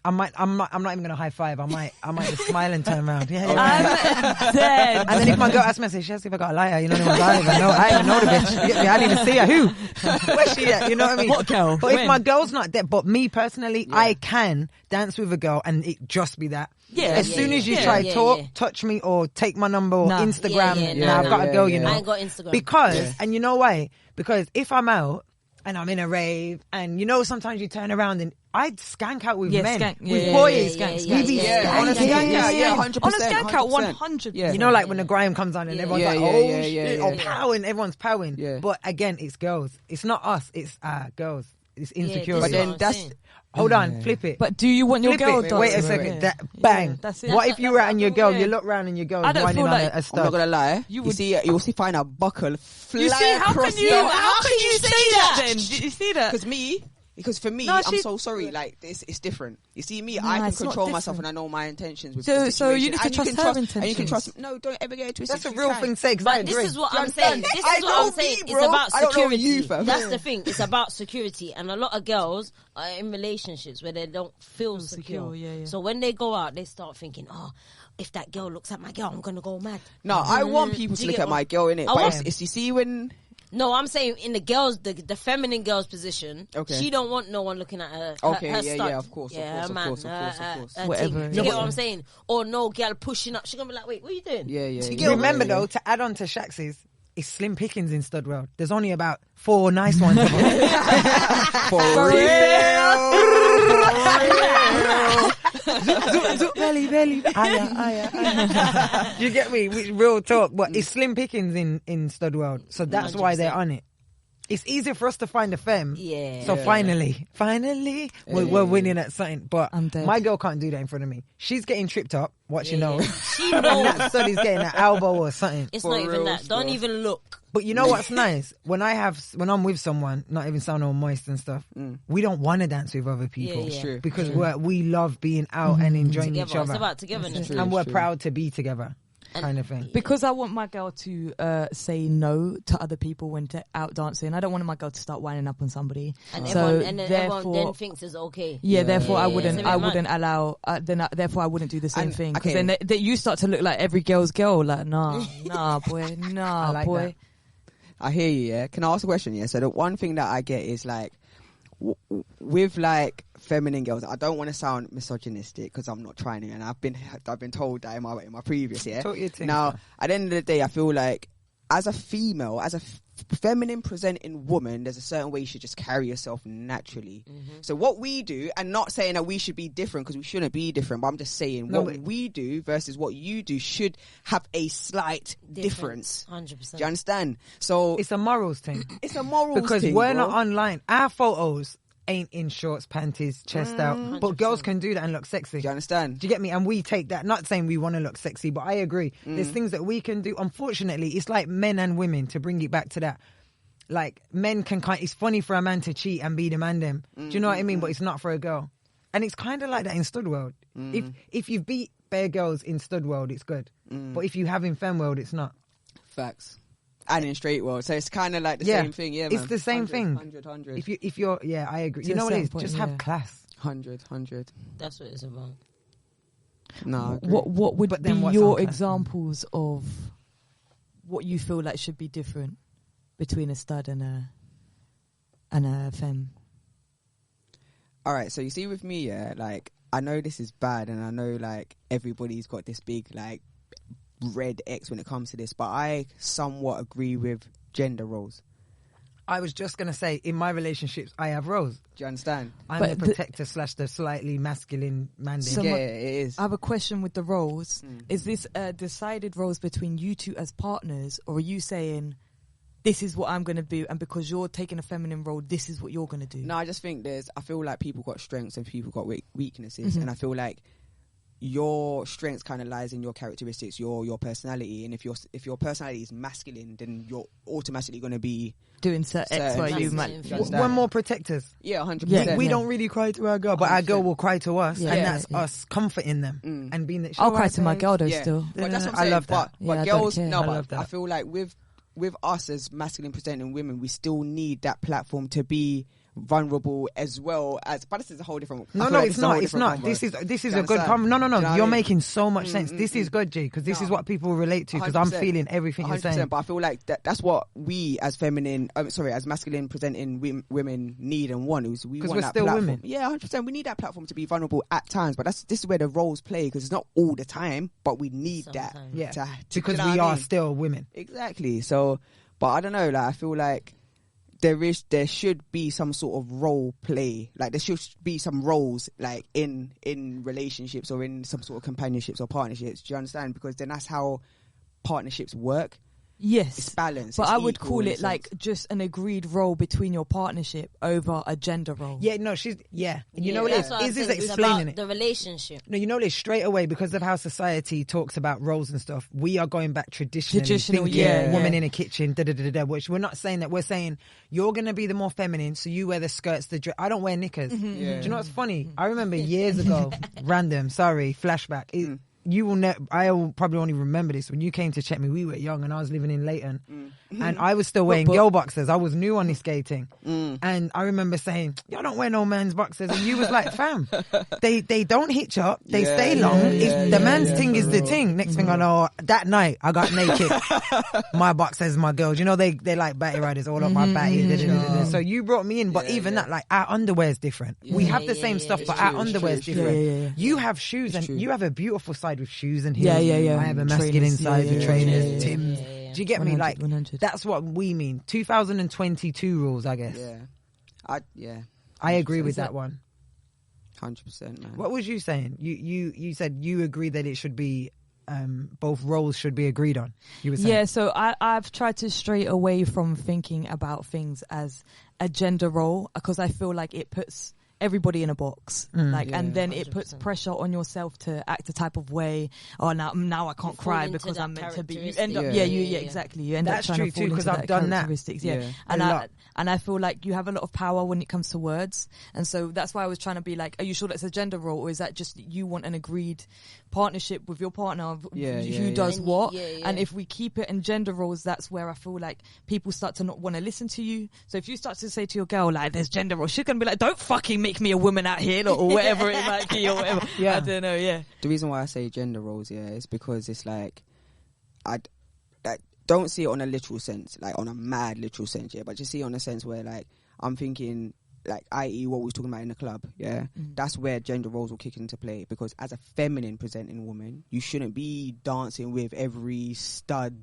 I'm not even gonna high five. I might just smile and turn around. Yeah. I'm dead. And then if my girl asks me, I say, "She asked if I got a liar." You know what I mean? I even know the bitch. You get me? I didn't even see her. Who? Where's she at? You know what I mean? What girl? But if When? my girl's not there, but me personally, I can dance with a girl and it just be that. Yeah. As Yeah, soon as you yeah, try yeah, talk, yeah. touch me or take my number or Nah. Instagram, Yeah, nah, I've got to go. You yeah. know, I ain't got Instagram. because and you know why? Because if I'm out and I'm in a rave and you know sometimes you turn around and I'd skank out with Yeah, men, skank. with Yeah, boys, yeah, yeah, we be yeah, yeah, on a skanking. skank out, yeah, 100%. On a skank out, 100%. 100%. Yeah. You know, like when the grime comes on and Yeah. everyone's Yeah, like, yeah, oh, yeah, shit, yeah, oh, yeah. powing, everyone's powing. Yeah. But again, it's girls. It's not us. It's girls. It's Yeah, insecurity. this But is then what I'm that's saying. Hold on, flip it. But do you want your Flip girl it. dancing? Wait a with second. it? That, Yeah, bang. that's it. What if you were out and your girl, Yeah. you look round and your girl's I don't whining feel on like- a I'm not stud? gonna lie. You You would- see, you'll see find a buckle fly You see, how across can you? the- How can you say that then? Did you see that? Because for me, No, I'm she- so sorry. Like it's different. You see me, Nah, I can it's not control myself different. and I know my intentions with So- the so you situation. need to And trust can her And you can intentions. trust. No, don't ever get it twisted. That's a You real can. thing, sex. I But this agree. is what You I'm understand? saying. This I is what know I'm saying. me, It's bro. about I don't know security. you, fam. That's the thing. It's about security. And a lot of girls are in relationships where they don't feel secure. yeah. So when they go out, they start thinking, oh, if that girl looks at my girl, I'm going to go mad. No, I want people Do to you look get at what- my girl in it. I But want- it's you see when. No, I'm saying in the girls, the feminine girl's position, Okay. she don't want no one looking at her. Okay, her yeah, stud. yeah, of course, of yeah, course, her of man, course, of course, of course. her Whatever. thing. Do you No, get what but- I'm saying? Or no girl pushing up. She's gonna be like, wait, what are you doing? Yeah, yeah. You remember though, to add on to Shax's, it's slim pickings in stud world. There's only about 4 nice ones. For real. belly. Aya. You get me? Real talk. But it's slim pickings in stud world. So that's why they're on it. It's easier for us to find a femme. Yeah. So finally, we're winning at something. But I'm dead. my girl can't do that in front of me. She's getting tripped up. What she Yeah, knows. yeah. She And knows. that stud is getting an elbow or something. It's For not even real that. Don't stuff. even look. But you know what's nice? When I'm with someone, not even sound all moist and stuff, we don't want to dance with other people. Yeah, yeah. True. Because we love being out and enjoying each Together. It's other. about togetherness. True. And we're True. proud to be together, kind of thing. Because I want my girl to say no to other people when out dancing. I don't want my girl to start winding up on somebody. And So everyone then therefore, thinks it's okay. yeah, therefore I Yeah, wouldn't. it's a bit I mad. wouldn't allow. Therefore I wouldn't do the same And, thing. Because okay. then that you start to look like every girl's girl. Like nah, boy, I like boy. that. I hear you, yeah. Can I ask a question, yeah? So the one thing that I get is like, with like feminine girls, I don't want to sound misogynistic because I'm not trying to, and I've been told that in my previous, yeah. Talk your thing, Now, sir. at the end of the day, I feel like as a female, as a feminine presenting woman, there's a certain way you should just carry yourself naturally. So what we do, and not saying that we should be different because we shouldn't be different, but I'm just saying what we do versus what you do should have a slight difference. 100%. Do you understand? So It's a morals thing. it's a moral Because thing, we're bro. not online. Our photos ain't in shorts, panties, chest out. But girls can do that and look sexy. Do you understand? Do you get me? And we take that, not saying we want to look sexy, but I agree. There's things that we can do. Unfortunately, it's like men and women, to bring it back to that. Like, men can it's funny for a man to cheat and be the man them. Do you know what I mean? But it's not for a girl. And it's kind of like that in stud world. If you beat bare girls in stud world, it's good. But if you have in femme world, it's not. Facts. And in straight world. So it's kind of like the same thing, yeah, man. It's the same thing. 100. If you're, yeah, I agree. You know what it is? Just have class. 100. That's what it's about. No, what would But be then what's your unclassy? examples of what you feel like should be different between a stud and a femme? All right, so you see with me, yeah, like, I know this is bad, and I know, like, everybody's got this big, like, red X when it comes to this, but I somewhat agree with gender roles. I was just going to say, in my relationships, I have roles. Do you understand? I'm the protector / the slightly masculine man. Yeah, it is. I have a question with the roles. Is this decided roles between you two as partners, or are you saying, this is what I'm going to do, and because you're taking a feminine role, this is what you're going to do? No, I just think I feel like people got strengths and people got weaknesses, and I feel like your strength kind of lies in your characteristics, your personality, and if your personality is masculine, then you're automatically going to be doing X, Y, U, man. One more protectors. Yeah, 100%. We don't really cry to our girl, but 100%. Our girl will cry to us, and that's us comforting them and being that. I'll cry to my girl though, still. But that's what I'm saying. I love that. But girls, I love that. I feel like with us as masculine presenting women, we still need that platform to be vulnerable as well as. But this is a whole different. No, it's not. This is a good. No. You're making so much sense. This is good, G, because this is what people relate to. Because I'm feeling everything you're saying. But I feel like that's what we as as masculine presenting women need and want. We want we're that still platform. women. Yeah, 100%. We need that platform to be vulnerable at times. But this is where the roles play, because it's not all the time. But we need that. Yeah, because we are still women. Exactly. So, but I don't know. Like, I feel like there should be some sort of role play. Like, there should be some roles, like, in relationships or in some sort of companionships or partnerships. Do you understand? Because then that's how partnerships work. Yes, it's balanced. But I would call it like just an agreed role between your partnership over a gender role. Yeah, no, you know what it is? Is explaining it. The relationship. No, you know this straight away, because of how society talks about roles and stuff. We are going back traditionally, thinking woman in a kitchen, which we're not saying that. We're saying you're going to be the more feminine, so you wear the skirts, the dress. I don't wear knickers. Do you know what's funny? I remember years ago, flashback. You will I will probably only remember this. When you came to check me, we were young and I was living in Leighton, and I was still wearing girl boxers. I was new on this skating, and I remember saying, "Y'all don't wear no man's boxers," and you was like, "Fam, they don't hitch up, they stay long. The man's thing is the thing." Next thing I know, that night I got naked. My boxers, my girls, you know they like batty riders all up my batty. So you brought me in, but even that, like, our underwear is different. We have the same stuff, but our underwear is different. You have shoes, and you have a beautiful side with shoes and heels. I have a masculine side with trainers, Timbs. Do you get me? Like, 100. that's what we mean. 2022 rules, I guess. I agree with that one. 100%, man. What was you saying? You said you agree that it should be both roles should be agreed on. You were saying. Yeah, so I've tried to stray away from thinking about things as a gender role, because I feel like it puts everybody in a box, and then 100%. It puts pressure on yourself to act a type of way. Oh, now I can't cry because I'm meant to be. You end up, exactly. You end That's up trying true to fall too, because into I've done that. And I feel like you have a lot of power when it comes to words, and so that's why I was trying to be like, are you sure that's a gender role, or is that just you want an agreed partnership with your partner of who does what? And if we keep it in gender roles, that's where I feel like people start to not want to listen to you. So if you start to say to your girl, like, there's gender roles, she's gonna be like, don't fucking make me a woman out here, or whatever it might be, or whatever. I don't know. The reason why I say gender roles, is because it's like, I don't see it on a literal sense, like on a mad literal sense, but just see it on a sense where, like, I'm thinking, like, i.e. what we was talking about in the club, that's where gender roles will kick into play, because as a feminine presenting woman, you shouldn't be dancing with every stud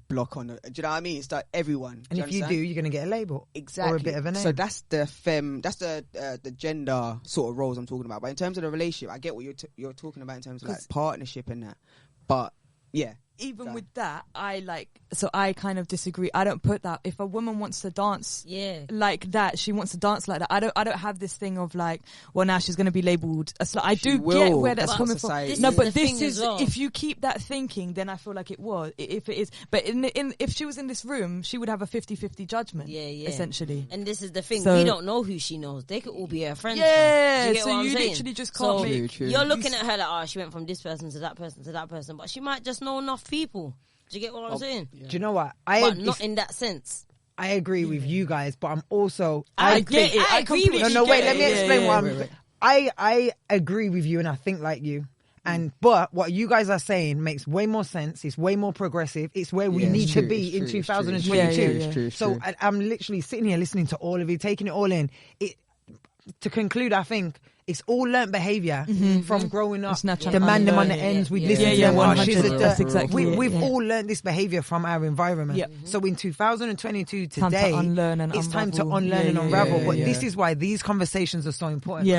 block on the, do you know what I mean? It's like everyone. And if you do, you're going to get a label. Exactly. Or a bit of a name. So that's the gender sort of roles I'm talking about. But in terms of the relationship, I get what you're talking about in terms of, like, partnership and that. But yeah, even with that, I kind of disagree. I don't put that. If a woman wants to dance like that, she wants to dance like that. I don't have this thing of like, well, now she's going to be labeled a slut. I do get where that's coming from. No, but this is, if you keep that thinking, then I feel like it was, if it is. But if she was in this room, she would have a 50-50 judgment, essentially. And this is the thing, we don't know who she knows. They could all be her friends. Yeah, so you literally just can't make... You're looking at her like, oh, she went from this person to that person to that person, but she might just know enough people. Do you get what I'm saying? Do you know what? But not in that sense. I agree with you guys, but I'm also... I get it. I completely No, wait, let me explain what I'm... I agree with you and I think like you. But what you guys are saying makes way more sense. It's way more progressive. It's where we need to be in 2022. So I'm literally sitting here listening to all of you, taking it all in. To conclude, I think it's all learnt behaviour from growing up. Demand them on the ends. We listen to them. That's exactly We've all learnt this behaviour from our environment. So in 2022 today, it's time to unlearn and unravel. But this is why these conversations are so important.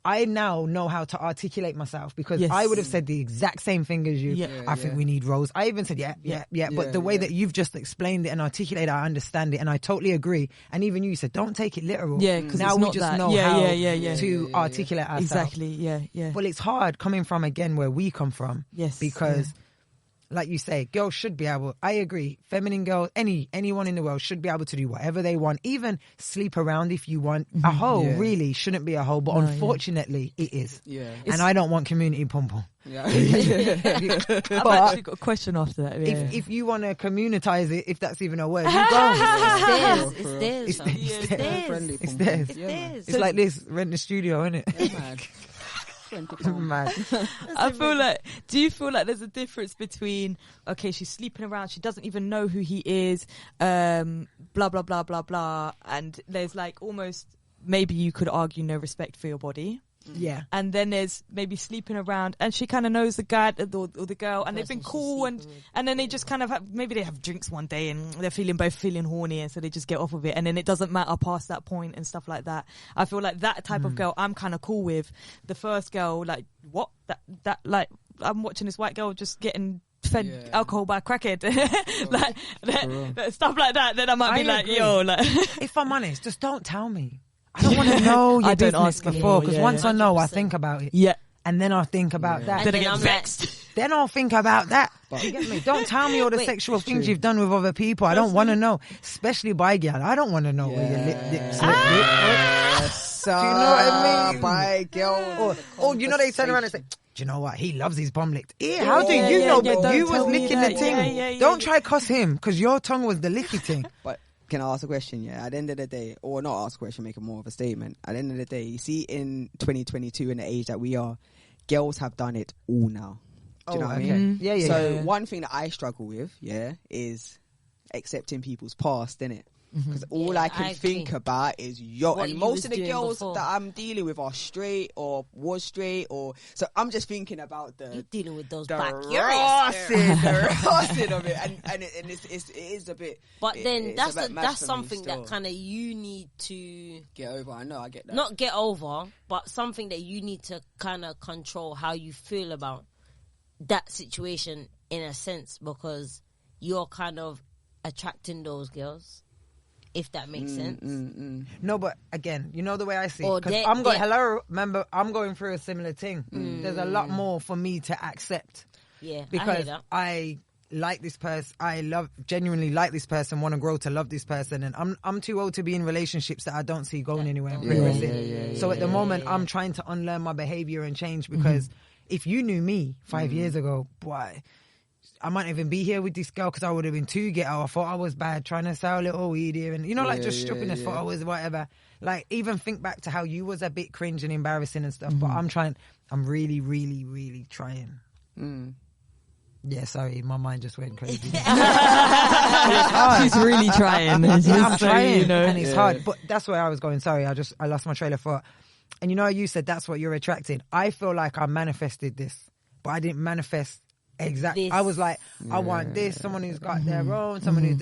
I now know how to articulate myself because I would have said the exact same thing as you. I think we need roles. I even said, but the way that you've just explained it and articulated, I understand it and I totally agree. And even you said, don't take it literal. Yeah, because now we just know how to articulate ourselves. Exactly, yeah. Well, it's hard coming from, again, where we come from. Yes. Because... like you say, girls should be able, I agree, feminine girls, anyone in the world should be able to do whatever they want, even sleep around if you want. A hoe really shouldn't be a hoe, but unfortunately it is. And I don't want community pom-pom. I've actually got a question after that. If you want to communitize it, if that's even a word, you go. It's theirs. It's like this, rent the studio, isn't it? Mad. I feel like, do you feel like there's a difference between, okay, she's sleeping around, she doesn't even know who he is, blah, blah, blah, blah, blah, and there's like almost, maybe you could argue, no respect for your body. Yeah. And then there's maybe sleeping around and she kind of knows the guy or the girl and they've been cool and then they just kind of maybe they have drinks one day and they're both feeling horny and so they just get off of it and then it doesn't matter past that point and stuff like that. I feel like that type of girl I'm kind of cool with. The first girl, like, what? That like, I'm watching this white girl just getting fed alcohol by a crackhead. like stuff like that, then I might be like, yo, like... If I'm honest, just don't tell me. I don't want to know your business before, because once I know, 100%. I think about it. Yeah. And then I'll think about that. Then I get vexed. Then I'll think about that. You get me? Don't tell me all the sexual things you've done with other people. I don't want to know. Especially by girl. I don't want to know where your lips. Do you know what I mean? By girl. Or you know, they turn around and say, do you know what? He loves his bum licked. How do you know? But you was licking the thing. Don't try cuss him, because your tongue was the licky thing. But can I ask a question? Yeah, at the end of the day, or not ask a question, make it more of a statement. At the end of the day, you see, in 2022, in the age that we are, girls have done it all now. Do you know what I mean? Yeah. So one thing that I struggle with, is accepting people's past, innit? Because all I can think about is and most of the girls that I'm dealing with are straight or was straight, or so I'm just thinking about you're dealing with those rassing of it, and it is a bit. But then that's something that kind of you need to get over. I know, I get that. Not get over, but something that you need to kind of control how you feel about that situation in a sense, because you're kind of attracting those girls. If that makes sense. No, but again, you know the way I see it. Because remember, I'm going through a similar thing. There's a lot more for me to accept. Yeah, because I like this person. Genuinely like this person, want to grow to love this person. And I'm too old to be in relationships that I don't see going anywhere and progressing. So at the moment, I'm trying to unlearn my behavior and change, because if you knew me 5 years ago, boy, I might even be here with this girl because I would have been too ghetto. I thought I was bad, trying to sell a little weed here, and just stupidness. Thought I was whatever. Like, even think back to how you was a bit cringe and embarrassing and stuff. But I'm really, really, really trying. Yeah, sorry, my mind just went crazy. She's really trying. I'm trying, and it's hard. But that's where I was going. Sorry, I lost my trail of thought. And you said that's what you're attracting. I feel like I manifested this, but I didn't manifest Exactly. this. I was like, I want this, someone who's got their own, someone who's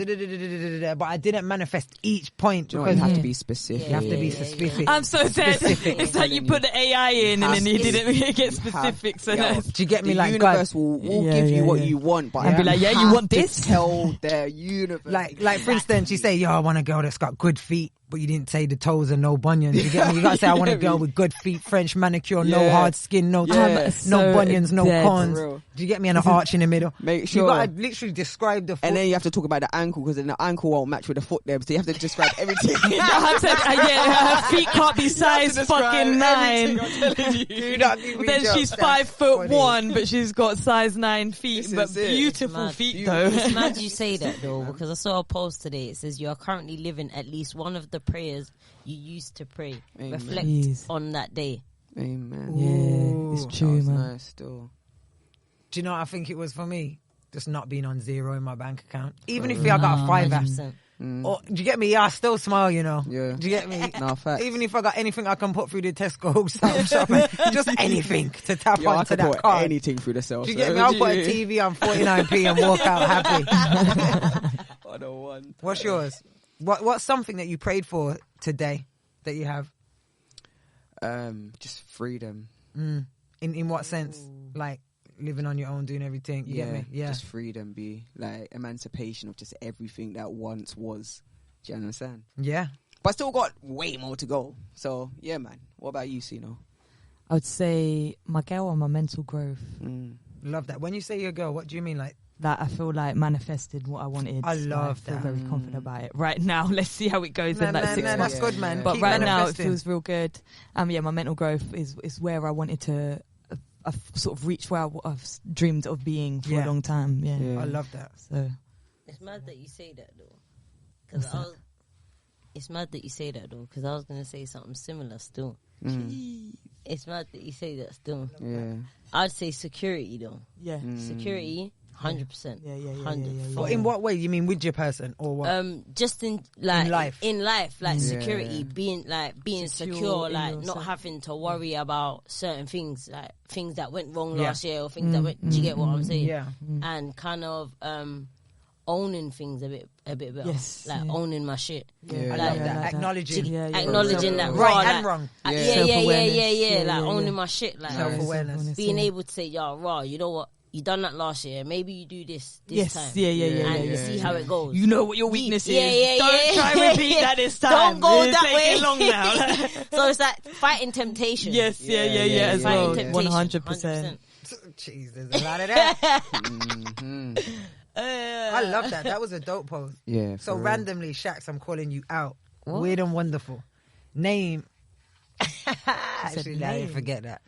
but I didn't manifest each point You because have to be specific. you have to be specific. I'm so sad. Specific. It's like you put the AI in and then you didn't get specific. So that's... Do you get me? The Like, universe will give you what you want, but And be like, you want this? Tell their universe. like for instance, you say, yo, I want a girl that's got good feet, but you didn't say the toes and no bunions. You get me? You gotta say, I want a girl with good feet, French manicure, no hard skin, no no so bunions, no dead. corns. Do you get me? And an arch in the middle. Make sure. You gotta literally describe the foot. And then you have to talk about the ankle, because then the ankle won't match with the foot there. So you have to describe everything. Her feet can't be size fucking 9. Then she's 5'1", but she's got size 9 feet, but beautiful feet though. It's mad you say that though, because I saw a post today. It says you are currently living at least one of the prayers you used to pray. Amen. Reflect on that day. Amen. Yeah, it's true, man. Nice still. Do you know what I think it was for me? Just not being on zero in my bank account. Even if I got a fiver. 100%. Or, do you get me? Yeah, I still smile, you know. Yeah. Do you get me? No, facts. Even if I got anything I can put through the Tesco shopping, just anything to tap Yo, I onto could that put card. anything through the cell. Do you get me? I'll put a TV on 49p and walk out happy. I don't want. What's yours? What's something that you prayed for today that you have? Just freedom. In what sense? Like living on your own, doing everything. You get me? Yeah. Just freedom, be like emancipation of just everything that once was. Do you understand? Yeah. But I still got way more to go. So yeah, man. What about you, Sino? I would say my girl and my mental growth. Love that. When you say your girl, what do you mean? Like That I feel like manifested what I wanted. I love I feel that. very confident about it. Right now, let's see how it goes in like 6 months. That's good, man. But Keep right now, it manifesting. feels real good. Yeah, my mental growth is where I wanted to. I've sort of reached where I've dreamed of being for a long time. Yeah. I love that. So It's mad that you say that though. It's mad that you say that though, because I was gonna say something similar still. It's mad that you say that still. Yeah. I'd say security though. yeah. Security, 100%. Yeah. 100%. But in what way? You mean with your person or what? Just in life, like security, being secure, in like yourself. not having to worry about certain things, like things that went wrong last year or things that went. Do you get what I'm saying? Yeah. And kind of owning things a bit better, Yes, like owning my shit. Yeah. I Like, love that. like that. Acknowledging. acknowledging that Right raw, and wrong. yeah, Self-awareness. like Yeah. owning my shit, like Self-awareness. being able to say, "Yo, raw, you know what? You done that last year. Maybe you do this Yes. time, Yeah. and you see how it goes. You know what your weakness is. Yeah, Don't try and repeat that this time. Don't go It's that taking way. long now. So it's like fighting temptation. Yes. Yeah. As Fighting well. temptation, 100%. Jeez, there's a lot of that. I love that. That was a dope pose. Yeah. So for real. randomly, Shax, I'm calling you out. Weird and wonderful. Name. Actually, I didn't forget that.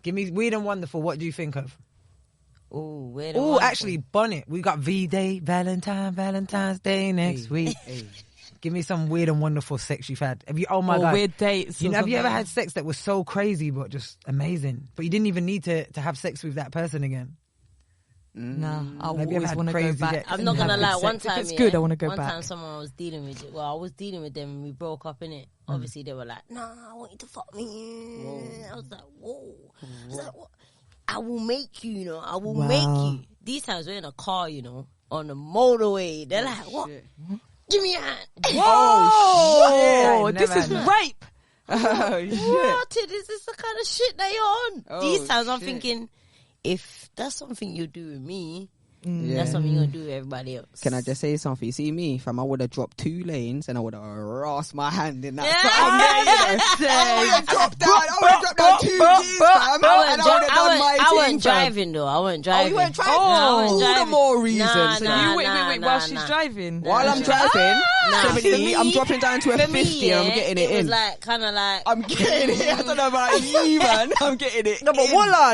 Give me weird and wonderful. What do you think of? Oh, Actually, Bonnet. We got V-Day, Valentine's Day next week. Give me some weird and wonderful sex you've had. Have you? Oh my god, Weird dates. You or know, have you ever something. had sex that was so crazy but just amazing? But you didn't even need to have sex with that person again. Nah, I Have you ever always had want to go crazy back. sex? I'm not Have gonna good lie. sex. One time, If it's good, I wanna go one back. time, someone I was dealing with. Well, I was dealing with them, and we broke up in it. Obviously, they were like, "Nah, I want you to fuck me." I was like, "Whoa!" I was like, "What? I will make you, you know. I will make you." These times we're in a car, you know, on the motorway. They're like, "What? Give me a hand." Oh, shit. this Never is had that. rape. Oh shit. What? Is this the kind of shit that you're on? Oh, These times I'm shit. thinking, if that's something you do with me, Yeah. that's something you're gonna do with everybody else. Can I just say something? You see me, fam, I would have dropped 2 lanes and I would have rasped my hand in that. I would have dropped down 2 G's, fam. And I would have done my I thing, wasn't fam. driving though. I wasn't Oh, driving. you weren't driving? No, I wasn't All the driving. more reason. Nah, So nah, You wait nah, while nah, she's nah. driving. While I'm driving, Nah. 70, I'm dropping down to a For 50 me, and I'm getting it was in. like kind of like I'm getting it. I don't know about you, man. I'm getting it. No, but in.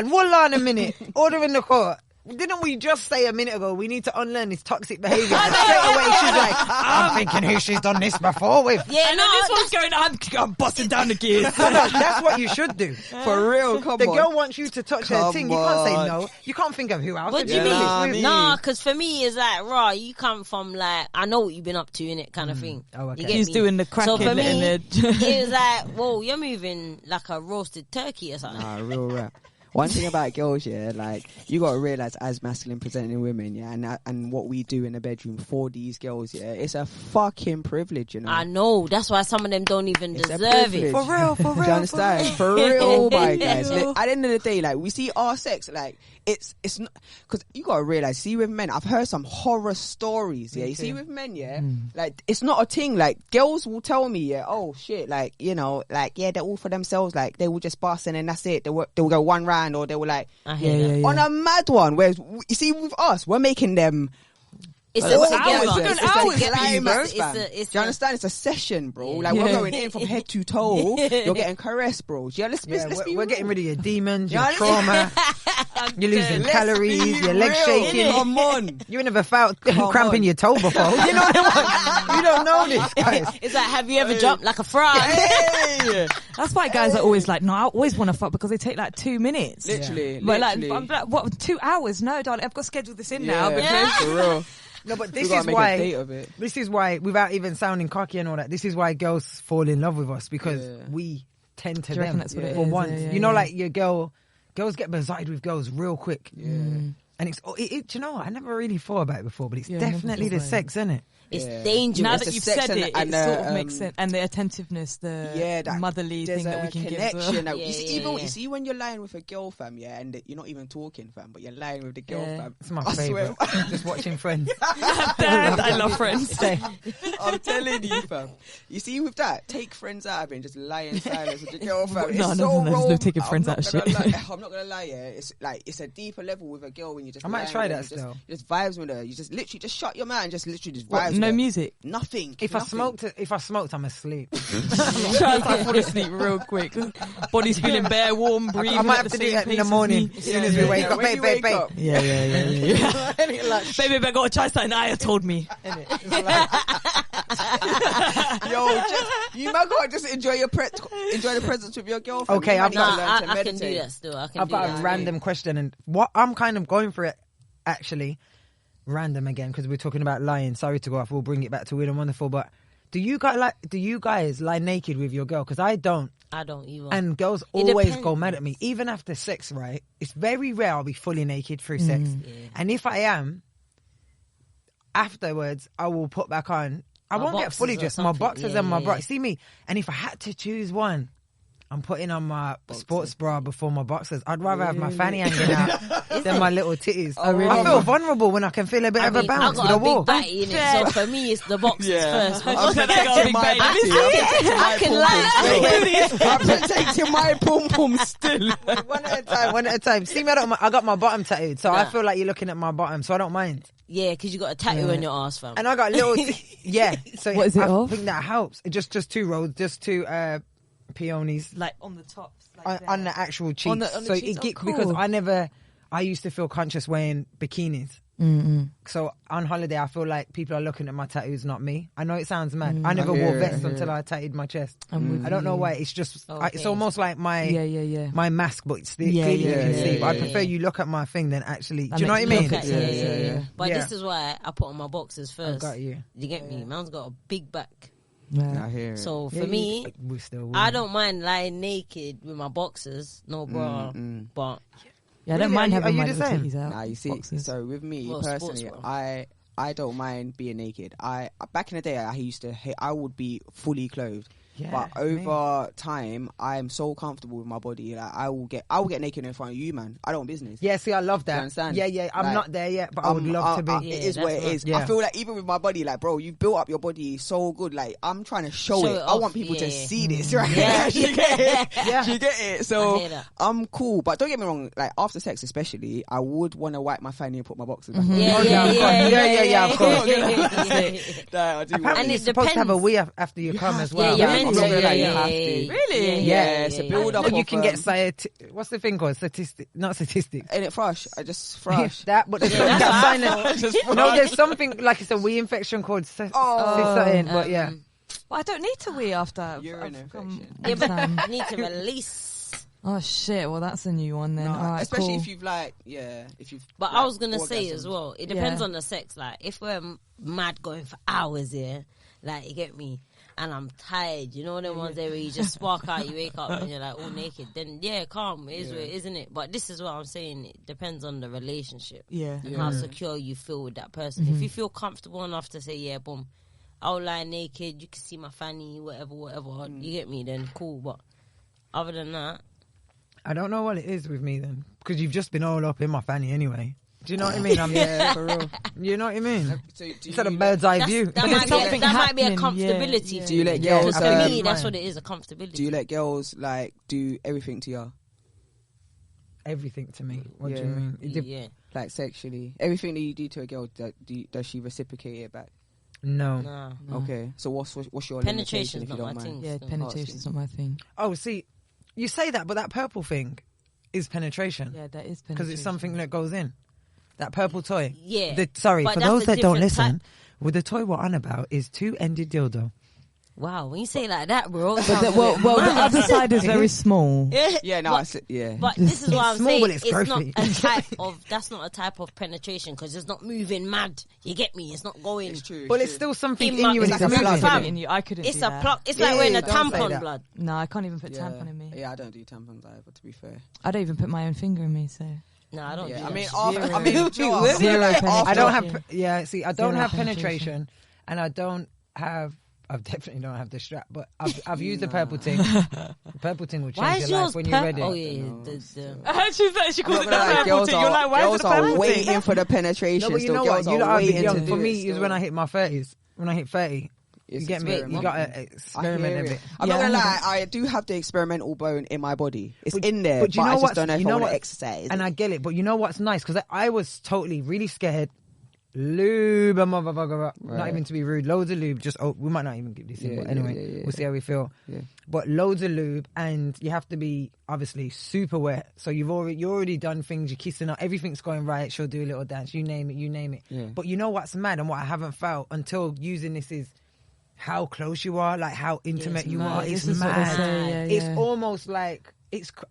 hold on a minute. Order in the court. Didn't we just say a minute ago we need to unlearn this toxic behaviour? Straight away she's like, I'm thinking who she's done this before with. yeah, And no, then this one's going, I'm busting down the gears. No, that's what you should do. For real, come The on. girl wants you to touch her Come thing. You can't say on. no. You can't think of who else. What do you Who mean? is nah, with? me. Nah, because for me it's like, raw. You come from like, I know what you've been up to in it, kind of thing. Oh, okay. You get He's me? doing the cracking. So for me, and it was like, whoa, you're moving like a roasted turkey or something. Nah, real rap. One thing about girls, yeah, like you gotta realize as masculine presenting women, yeah, and what we do in the bedroom for these girls, yeah, it's a fucking privilege, you know. I know. That's why some of them don't even deserve it. For real. Do you understand? For real, my guys. Like, at the end of the day, like we see our sex, like it's not, because you gotta realize. See, with men, I've heard some horror stories. Yeah, you see, with men, yeah, like it's not a thing. Like girls will tell me, yeah, oh shit, like you know, like yeah, they're all for themselves. Like they will just bust and then that's it. They will go one round, or they will like on a mad one. Whereas you see, with us, we're making them. It's Do you understand? It's a session, bro. Like we're going in from head to toe. You're getting caressed, bro. Yeah, we're getting rid of your demons, your trauma. You're losing calories, your legs shaking. Come on. You never felt cramping your toe before. You know what I mean? You don't know this, guys. It's like, have you ever jumped like a frog? That's why guys are always like, no, I always want to fuck because they take like 2 minutes. Literally. But like, I'm like, what, 2 hours? No, darling, I've got to schedule this in now because. For real. No, but this is why, without even sounding cocky and all that, this is why girls fall in love with us, because we tend to them for once. You know, like girls get beside with girls real quick. Yeah. And it's, you know, I never really thought about it before, but it's definitely the sex, isn't it? It's dangerous. Now that you've said it, it sort of makes sense. And the attentiveness, the motherly thing that we can connection. give. You see when you're lying with a girl, fam, yeah, and you're not even talking, fam, but you're lying with the girl, fam. It's my favourite. Just watching Friends. I love Friends. I'm telling you, fam. You see with that, take Friends out of it and just lie in silence with the girl, fam. No taking Friends out of shit. I'm not gonna lie, yeah. It's like, it's a deeper level with a girl when you just. I might try that still. Just vibes with her. You just literally just shut your mouth and just literally just vibes. No music. Nothing. If I smoked, I'm asleep. I'm trying to fall asleep real quick. Body's feeling bare warm, breathing. I might have to do that in the morning as soon as we wake up. Babe. Yeah. Baby, I got to try something Aya told me. Yo, you might gotta just enjoy the presence with your girlfriend. Okay, I can do that still. I've got a random question, and what I'm kind of going for it, actually. Random again, because we're talking about lying. Sorry to go off. We'll bring it back to Weird and Wonderful. But do you guys lie naked with your girl? Because I don't. I don't either. And girls always go mad at me, even after sex. Right? It's very rare I'll be fully naked through sex. Yeah. And if I am, afterwards I will put back on. I won't get fully dressed. My boxers and my bra. See me. And if I had to choose one, I'm putting on my sports bra before my boxers. I'd rather have my fanny hanging out than my little titties. I feel vulnerable when I can feel a bit of a bounce with a wall. I've got a big batty in it, so for me it's the boxers first. I'm protecting my pum pum still. One at a time. See me, I got my bottom tattooed, so I feel like you're looking at my bottom, so I don't mind. Yeah, because you got a tattoo on your ass, fam. And I got little... So what is it I think that helps. Just 2 rows, just 2... peonies, like on the tops, like on the actual cheeks. On the so cheeks? Cool. Because I used to feel conscious wearing bikinis. So on holiday, I feel like people are looking at my tattoos, not me. I know it sounds mad. I never wore vests until I tattooed my chest. I don't know why. It's just it's almost like my my mask, but it's clearly you can see. But I prefer you look at my thing than actually. Do you know what I mean? But this is why I put on my boxers first. I got you. You get me? Man's got a big back. I hear it. So for me, I don't mind lying naked with my boxers, no bra, but I don't mind having my little titties out. Nah, you see, so with me personally, I don't mind being naked. Back in the day, I would be fully clothed. Yeah, but over time, I'm so comfortable with my body. Like I will get naked in front of you, man. I don't business. Yeah, see, I love that. You understand? Yeah. I'm not there yet, but I would love to be. It is what it is. Yeah. I feel like even with my body, like, bro, you built up your body so good. Like, I'm trying to show it. I want people to see this, right? Yeah. You get it? You get it? So I'm cool, but don't get me wrong. Like after sex, especially, I would want to wipe my fanny and put my boxers back. Yeah, of course. And it's supposed to have a wee after you come as well. Yeah, you're meant to. Really? Yeah, it's a build up. You can get what's the thing called? Not statistics. Ain't it thrush? I just thrush. That, but there's something like it's a wee infection called cystitis. But yeah. But I don't need to wee after urine infection. Yeah, but you need to release. Oh shit! Well, that's a new one then. No, all right, especially cool. if you've if you've. But I was gonna say as well, it depends on the sex. Like if we're mad going for hours, like you get me. and I'm tired. You know them ones there where you just spark out, you wake up and you're like all naked. Then calm. It is what it is, isn't it? But this is what I'm saying. It depends on the relationship. Yeah. And how secure you feel with that person. If you feel comfortable enough to say, yeah, boom, I'll lie naked, you can see my fanny, whatever. You get me? Then cool. But other than that, I don't know what it is with me then, because you've just been all up in my fanny anyway. Do you know what I mean? For real. You know what I mean? So It's a bird's eye view. That might be a comfortability. Yeah. Do you let Yeah, girls? For me, that's what it is, a comfortability. Do you let girls like do everything to you? Everything to me. What do you mean? Yeah. Like sexually, everything that you do to a girl, does she reciprocate it back? No. Nah. Okay, so what's your Penetration limitation, if you is not don't my mind? thing. Yeah, penetration's not my thing. Oh, see, you say that, but that purple thing is penetration. Yeah, that is penetration. Because it's something that goes in. That purple toy. Yeah. Sorry, But for that's those a that don't different listen, with the toy we're on about is 2-ended dildo. Wow, when you say it like that, bro. But the other side is very small. Yeah, no, But, but this is what I'm small, saying. but it's It's not girthy. a type of. That's not a type of penetration because it's not moving mad. You get me? It's not going. It's true. Well, it's still something In in my- you and it's it's like a moving. plug. In you. I couldn't It's do a that. plug. It's like wearing a don't say tampon, that. blood. No, I can't even put tampon in me. Yeah, I don't do tampons either. To be fair. I don't even put my own finger in me, so. No, I don't. Yeah, do I that mean, shit. Zero I don't penetration. have. Yeah, see, I don't Zero have penetration. penetration, and I don't have. I definitely don't have the strap, but I've used the purple thing. The purple thing will Why change is your yours life when you're pur- ready. Oh yeah, No, She's like, she calls it the purple girls thing. You're like, why is girls it the are purple waiting thing? for the penetration. No, but you still. know what? Girls You are lot are waiting young. to For do me, it is still. when I hit my 30s. When I hit 30, It's you get me? experiment. You got to I hear experiment a it. bit. I'm not Yeah. gonna lie, I do have the experimental bone in my body. It's But- in there, but you know I just what's- don't know if you I know want what- to exercise. And I get it, but you know what's nice? Because I was totally really scared. Lube, motherfucker. Not Right. even to be rude. Loads of lube. Just we might not even give this in, Yeah, but yeah, anyway, yeah. we'll see how we feel. Yeah. But loads of lube, and you have to be obviously super wet. So you're already done things. You're kissing up. Everything's going right. She'll do a little dance. You name it. Yeah. But you know what's mad and what I haven't felt until using this is how close you are, like how intimate it's you mad. are. This It's is what they mad. say, yeah, It's yeah. almost like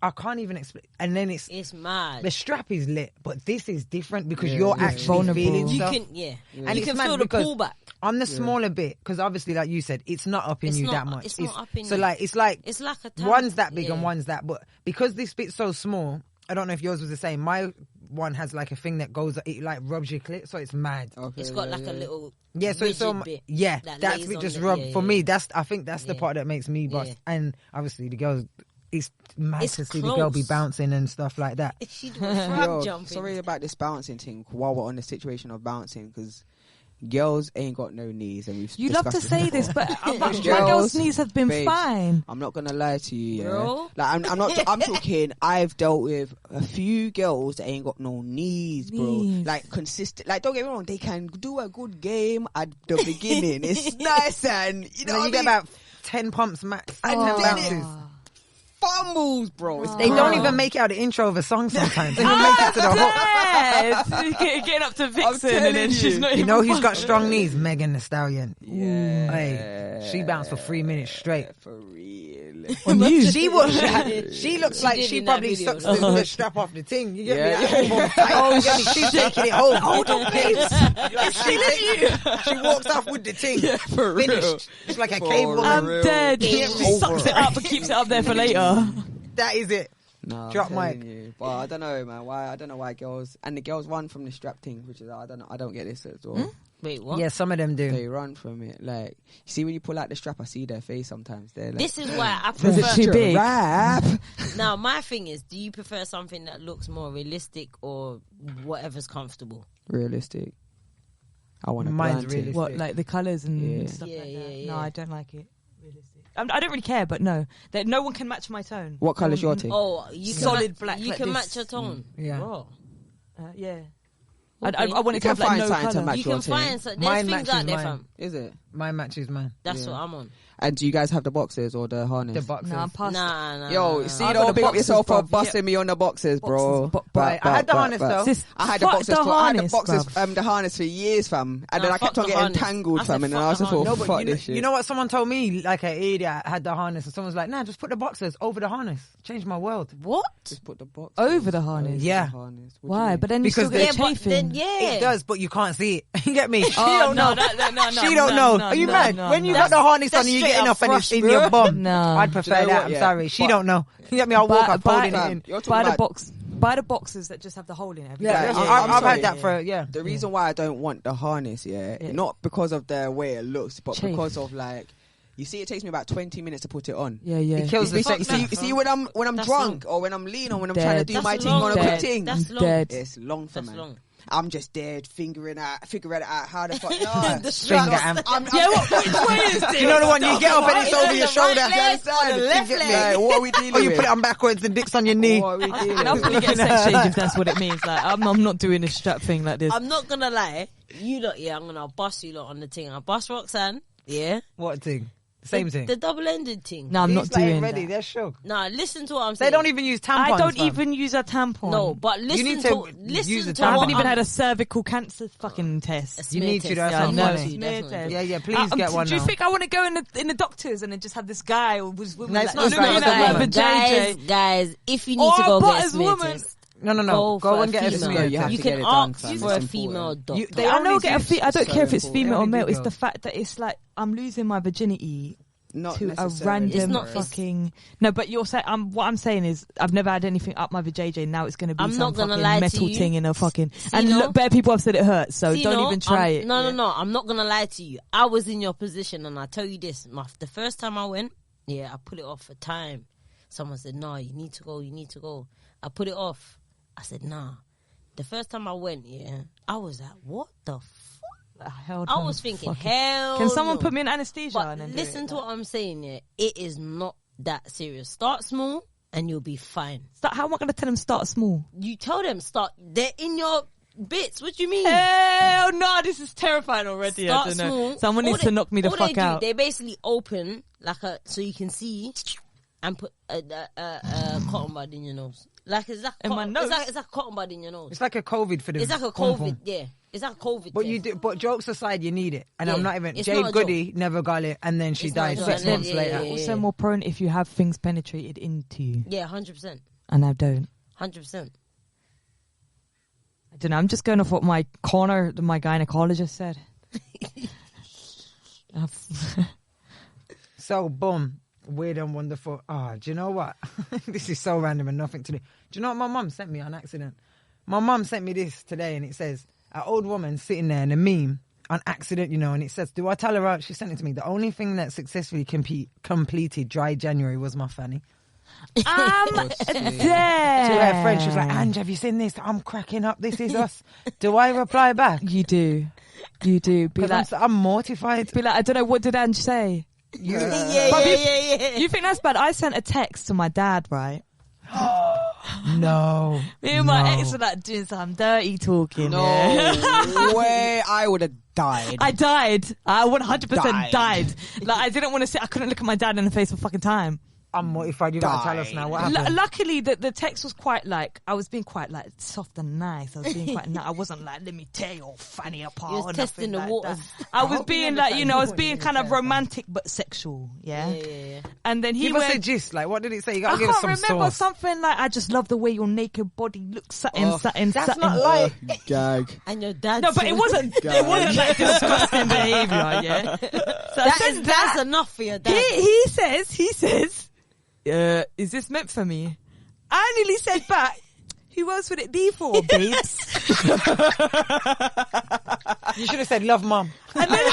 I can't even explain. And then it's mad. the strap is lit, but this is different because Yeah, you're yeah, actually vulnerable. feeling You stuff. can, And you it's can mad feel the because pullback. I'm the smaller bit because obviously, like you said, it's not up in It's you not- that much. it's not up in so you. like it's like It's like a one's that big yeah. and one's that, but because this bit's so small, I don't know if yours was the same. My one has like a thing that goes, it like rubs your clit, so it's mad. Okay, It's got yeah, like yeah. a little Yeah, so it's so rigid bit yeah, that that's lays what on just the- rub yeah, for yeah, me. yeah. I think that's the Yeah. part that makes me bust. Yeah. And obviously the girls, it's mad It's to see the girl be close. bouncing and stuff like that. She do a frog Yo, jumping. sorry about this bouncing thing while we're on the situation of bouncing, because girls ain't got no knees, and we've You love to discussed say before. this, but my Girls, girls' knees have been babes, fine. I'm not gonna lie to you, yeah. Bro. Like I'm not. I'm talking. I've dealt with a few girls that ain't got no knees, bro. Knees. Like consistent. Like don't get me wrong, they can do a good game at the beginning. It's nice, and you know And what I you get mean? about 10 pumps max, And 10 then bounces. Fumbles, bro. It's They great. don't even make it out the intro of a song sometimes. They don't make it to the hook. Getting up to Vixen and telling then she's you. not You even know who's got fun. strong knees? Megan Thee Stallion. Yeah. Hey, she bounced for 3 minutes straight. For real. On you. She looks like did she in that probably video, sucks though. the strap off the thing. You get Yeah. me? Like, boom, boom, tight. Oh, You get me? She's taking it home. Hold on, please. She walks off with the thing. for Finished. It's like a For cave woman. I'm real. dead. Game She over. sucks it up and keeps it up there for later. That is it. No, Drop I'm telling mic. you. But I don't know, man. I don't know why girls and the girls run from the strap thing, which is I don't get this as well. Wait, what? Yeah, some of them do. They run from it. Like, you see when you pull out the strap, I see their face sometimes. They're like, This is why I Is prefer. it too big? Rap. Now, my thing is, do you prefer something that looks more realistic or whatever's comfortable? Realistic. I want to Mine's brand realistic. What, like the colours and Yeah. stuff Yeah, like yeah, that? yeah. No, I don't like it. Realistic. I don't really care, but no. That no one can match my tone. What colour's your thing? Oh, you can Solid match, black You like can this. match your tone. Yeah. Bro. Yeah. Okay. I want You it to can have like find no something to colour. match You your can thing. find some. There's Mine things matches out there, mine. fam. Is it? Mine matches mine. That's Yeah. what I'm on. And do you guys have the boxes or the harness? The boxes. No, I'm past. Nah. Yo, see, I got don't the big up boxes, yourself for bruv. busting me on the boxes, bro. Boxes, Right, I had the harness though. Sis, I had the fuck boxes. the I had the harness, boxes. bruv. The harness for years, fam. And Nah, then I kept fuck on the getting harness. tangled, I fam. said And then fuck I was the just all No, but fuck this shit. you know what someone told me, like an idiot, I had the harness, and someone's like, nah, just put the boxers over the harness. Changed my world. What? Just put the box Over the harness? Yeah. What do you Why? mean? But then you Because still they- get Yeah, but chafing. then, yeah. It does, but you can't see it. You get me? She Oh, don't know. no, no, She don't know. Are you mad? When you got the harness on, you getting up and it's in your bum. No. I'd prefer that. I'm sorry. She don't know. You get me? I'll walk up holding it in. Buy the boxes that just have the hole in it. I've had that for The reason why I don't want the harness, not because of the way it looks, but because of like. You see, it takes me about 20 minutes to put it on. Yeah. It kills the sex. See, when I'm drunk or when I'm lean or when I'm trying to do my thing on a quick thing, it's long for me. I'm just dead figuring it out how the fuck. No, the finger amp. Which way is this? You know the one you get up and it's over your shoulder. Left leg. What are we dealing with? Or you put it on backwards and dick's on your knee. What are we dealing with? And I'm gonna get sex change if that's what it means. Like I'm not doing a strap thing like this. I'm not gonna lie. You lot, I'm gonna bust you lot on the thing. I'll bust Roxanne. Yeah. What thing? Same thing. The double-ended thing. No, I'm not doing ready. that. They're shook. Nah, listen to what I'm saying. They don't even use tampons. I don't even use a tampon. No, but listen need to to listen use a to tampon. I what haven't even I'm- had a cervical cancer fucking test. You need to. That's Yeah, not no, funny. smear test. Yeah. Please get one. Do you now. think I want to go in the doctors and then just have this guy or was No, it's not looking right, it's at a my woman. vajayjay? Guys, if you need Or to a go get a butters smear woman. test, No. Go and get a female. smear You have test. You to can get it done, ask fam. for a It's female important. doctor. They I only don't do- I don't care if it's so female or important. male. They It's only the do fact that it's like I'm losing my virginity Not to a necessarily. random It's not- fucking no. But you're saying what I'm saying is I've never had anything up my vajayjay. Now it's going to be I'm some not gonna fucking lie to metal you. thing in a fucking. See, And no? look, better people have said it hurts, so See, don't no, even try I'm- it. No. I'm not gonna lie to you. I was in your position, and I tell you this: the first time I went, I put it off for time. Someone said, "No, you need to go. You need to go." I put it off. I said, "Nah." The first time I went, I was like, "What the fuck?" I was thinking, hell. Can someone no. put me in anesthesia? But and then listen to what I'm saying. It is not that serious. Start small, and you'll be fine. How am I going to tell them start small? You tell them start. They're in your bits. What do you mean? Hell no, this is terrifying already. Start I don't know. small. Someone needs to knock me the all fuck they do, out. They basically open so you can see and put a cotton bud in your nose. Like it's like In my nose? It's like a cotton bud in your nose. It's like a COVID for the. It's like a COVID. Yeah, it's like a COVID. But test. you do. But jokes aside, you need it, and Yeah, I'm not even. it's Jade not a Goody never got it, and then she It's not died a joke. 6 months Yeah, later. yeah. Also more prone if you have things penetrated into you, Yeah, 100%. and I don't. 100%. I don't know. I'm just going off what my gynecologist said. So boom, weird and wonderful. Do you know what? This is so random and nothing to do. Do you know what my mum sent me on accident? My mum sent me this today, and it says an old woman sitting there in a meme on accident, and it says, "Do I tell her out?" She sent it to me. The only thing that successfully completed dry January was my fanny. I'm To dead. her friend, she was like, "Ange, have you seen this? I'm cracking up. This is us." Do I reply back? You do. Be Because like, I'm mortified. be like, I don't know, what did Ange say? Yeah. You think that's bad? I sent a text to my dad, right? No. Me and my ex were like doing some dirty talking. No yeah. way, I would have died. I died. I 100% died. Like I didn't want to sit. I couldn't look at my dad in the face for fucking time. I'm mortified. You gotta tell us now what happened. Luckily, the text was quite like I was being quite like soft and nice. I was being quite nice. I wasn't like, let me tear your fanny apart. You was or testing the nothing waters. that. I was hope you being never like, tried I was to being do kind of anything. romantic but sexual. Yeah. Yeah. And then he Give us a went. gist. Like, what did it say? You I gotta give us can't some remember sauce. something like I just love the way your naked body looks. Something. That's not like. Gag. And your dad. No, but it wasn't. It wasn't like disgusting behaviour. Yeah. So I said That's enough for your dad. He says, is this meant for me? I nearly said back, who else would it be for, babes? You should have said, "Love, mum." And then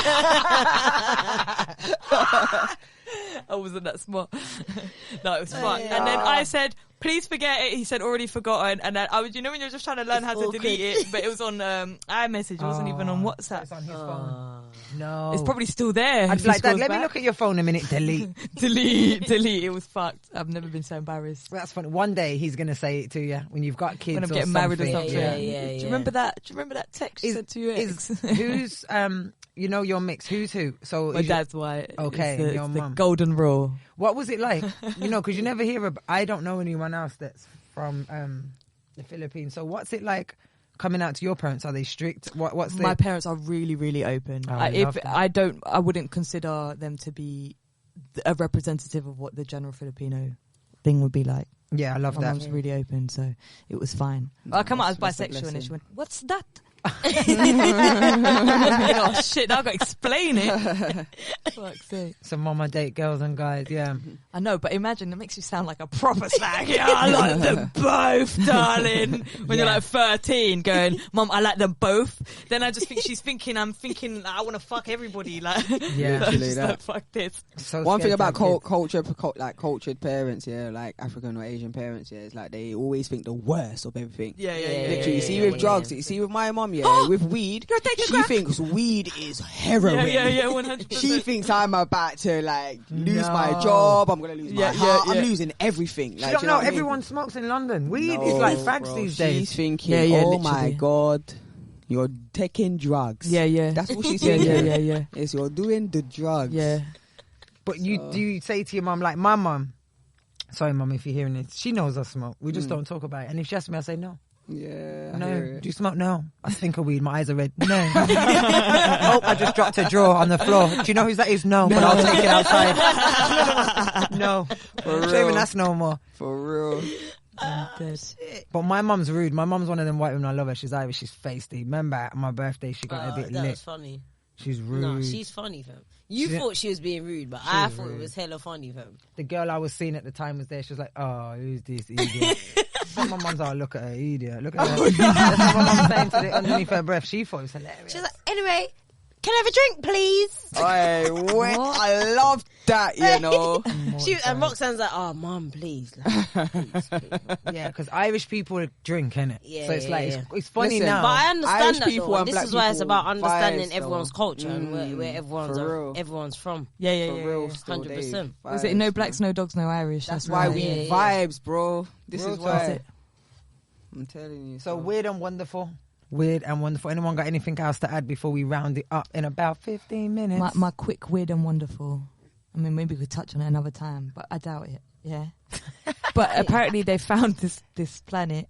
I wasn't that smart. No, it was fun. And then I said, please forget it. He said, already forgotten. And then I was, when you're just trying to learn how to delete it, but it was on iMessage. It wasn't even on WhatsApp. It's on his phone. No. It's probably still there. I'd if be like, he "Dad, scrolls let me back." look at your phone a minute." Delete. delete. It was fucked. I've never been so embarrassed. That's funny. One day he's gonna say it to you when you've got kids. When I'm or getting married or something. something. Yeah. Do you remember that? Do you remember that text you said to your ex? Who's your mix? Who's who? So My dad's white. Okay, It's your the mum. golden rule. What was it like? Because you never hear. I don't know anyone else that's from the Philippines. So what's it like coming out to your parents? Are they strict? What's My parents are really, really open. Oh, I love that. I wouldn't consider them to be a representative of what the general Filipino thing would be like. Yeah, I love My that. mum's really open, so it was fine. I come out as That's a bisexual and blessing. she went, "What's that?" Oh shit! Now I've got to explain it. Fuck's sake. So mama date girls and guys, yeah. I know, but imagine it makes you sound like a proper slag. Yeah, I like them both, darling. When you're like 13, going, Mum, I like them both. Then I just think I'm thinking, I want to fuck everybody. Like, Yeah, just like, fuck this. So One thing scared to about have kids. cultured parents, yeah, like African or Asian parents, yeah, it's like they always think the worst of everything. Yeah. Literally, you see with drugs, you see with my mum, yeah, with weed, she thinks weed is heroin. Yeah, 100%. She thinks I'm about to like lose my job. I'm gonna lose my heart. I'm losing everything. Like, You don't you know, what I mean? everyone smokes in London. Weed No, is like fags bro. these She's days. thinking, Yeah, oh my literally. god, you're taking drugs. Yeah. That's what she's Yeah, saying. yeah. Yes, you're doing the drugs. Yeah. But do you say to your mum, like, my mum, sorry mum if you're hearing this, she knows I smoke. We just don't talk about it. And if she asks me, I say no. Yeah. I No. hear Do it. you smoke? No. I stink of weed. My eyes are red. No. Oh, I just dropped a drawer on the floor. Do you know whose that is? No. But I'll take it outside. No. For So even real. that's no more. For real. But my mum's rude. My mum's one of them white women. I love her. She's Irish. She's feisty. Remember at my birthday, she got a bit that lit. was funny. She's rude. No, she's funny, fam. You thought she was being rude, but I thought it was hella funny, fam. The girl I was seeing at the time was there. She was like, "Oh, who's this idiot?" So my mum's like, "Look at her, idiot. Look at her." That's what my mum saying to the underneath her breath. She thought it was hilarious. She's like, anyway, can I have a drink, please? I love that, you know. And Roxanne's like, oh, mum, please. Like, please. Yeah, because Irish people drink, innit? Yeah, so it's yeah, like yeah. it's funny Listen, now. But I understand Irish that, people though. and This black is why it's people about understanding vibes, everyone's though. culture and where for real. everyone's from. Yeah. For real, still, 100%. Dave. Was it no blacks, no dogs, no Irish? That's why we Yeah. vibes, bro. This Real is talk. why. That's it. I'm telling you. So weird and wonderful. Weird and wonderful. Anyone got anything else to add before we round it up in about 15 minutes? My quick, weird and wonderful. I mean, maybe we could touch on it another time, but I doubt it. Yeah. But apparently they found this planet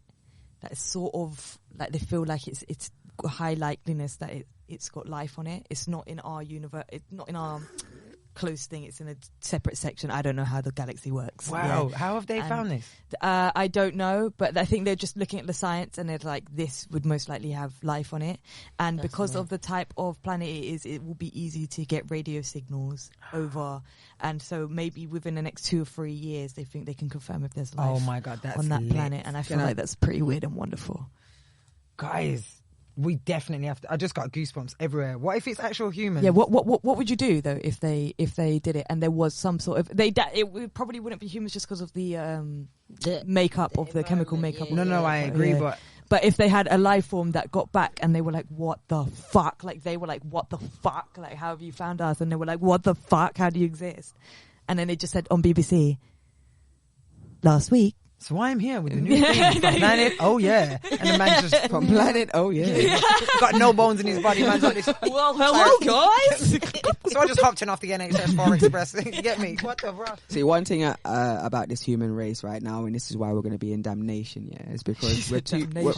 that is sort of like they feel like it's got high likeliness that it's got life on it. It's not in our universe. It's not in our close thing. It's in a separate section. I don't know how the galaxy works. Wow. Yeah. How have they found this? I don't know, but I think they're just looking at the science and they're like, this would most likely have life on it. And That's because nice. of the type of planet it is, it will be easy to get radio signals over. And so maybe within the next 2 or 3 years, they think they can confirm if there's life Oh my God, that's on that lit. planet. And I feel like that's pretty weird and wonderful. Guys, we definitely have to. I just got goosebumps everywhere. What if it's actual humans? Yeah, what would you do though if they did it and there was some sort of it probably wouldn't be humans just because of the makeup of the chemical makeup. yeah. No, I agree, Yeah. but if they had a life form that got back and they were like, what the fuck? Like they were like, what the fuck? Like, how have you found us? And they were like, what the fuck? How do you exist? And then it just said on BBC last week. so why I'm here with the new thing from Planet? Oh yeah, and the man just from planet. Oh yeah. got no bones in his body. Man's like this. Well, hello guys. So I just hopped in off the NHS Far Express. You get me? What the fuck? See, one thing about this human race right now, and this is why we're going to be in damnation, yeah, is because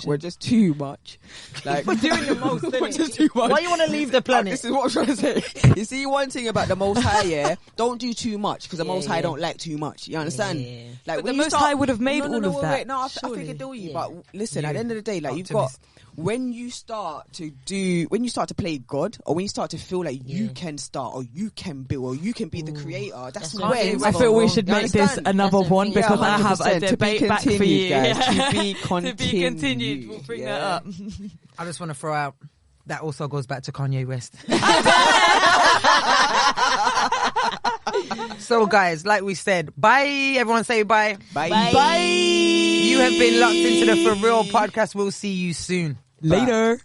we're just too much. Like We're doing the most. we're just too much. Why you want to leave the planet? This is what I'm trying to say. You see, one thing about the Most High, yeah, don't do too much because the Most High don't like too much. You understand? Yeah. Like But when the you Most High would have made all of that, Wait, no, I surely. think it do you. Yeah. But listen, at the end of the day, like Optimist. when you start to play God, or when you start to feel like you can start, or you can build, or you can be the creator, that's That's when what I feel we should You make this understand? another That's the one thing. because Yeah, I have a 100%. To be debate back for you. continued, guys. Yeah. To be To be continued. We'll bring that up. I just want to throw out. That also goes back to Kanye West. So, guys, like we said, bye. Everyone say bye. Bye. Bye. You have been locked into the For Real podcast. We'll see you soon. Later.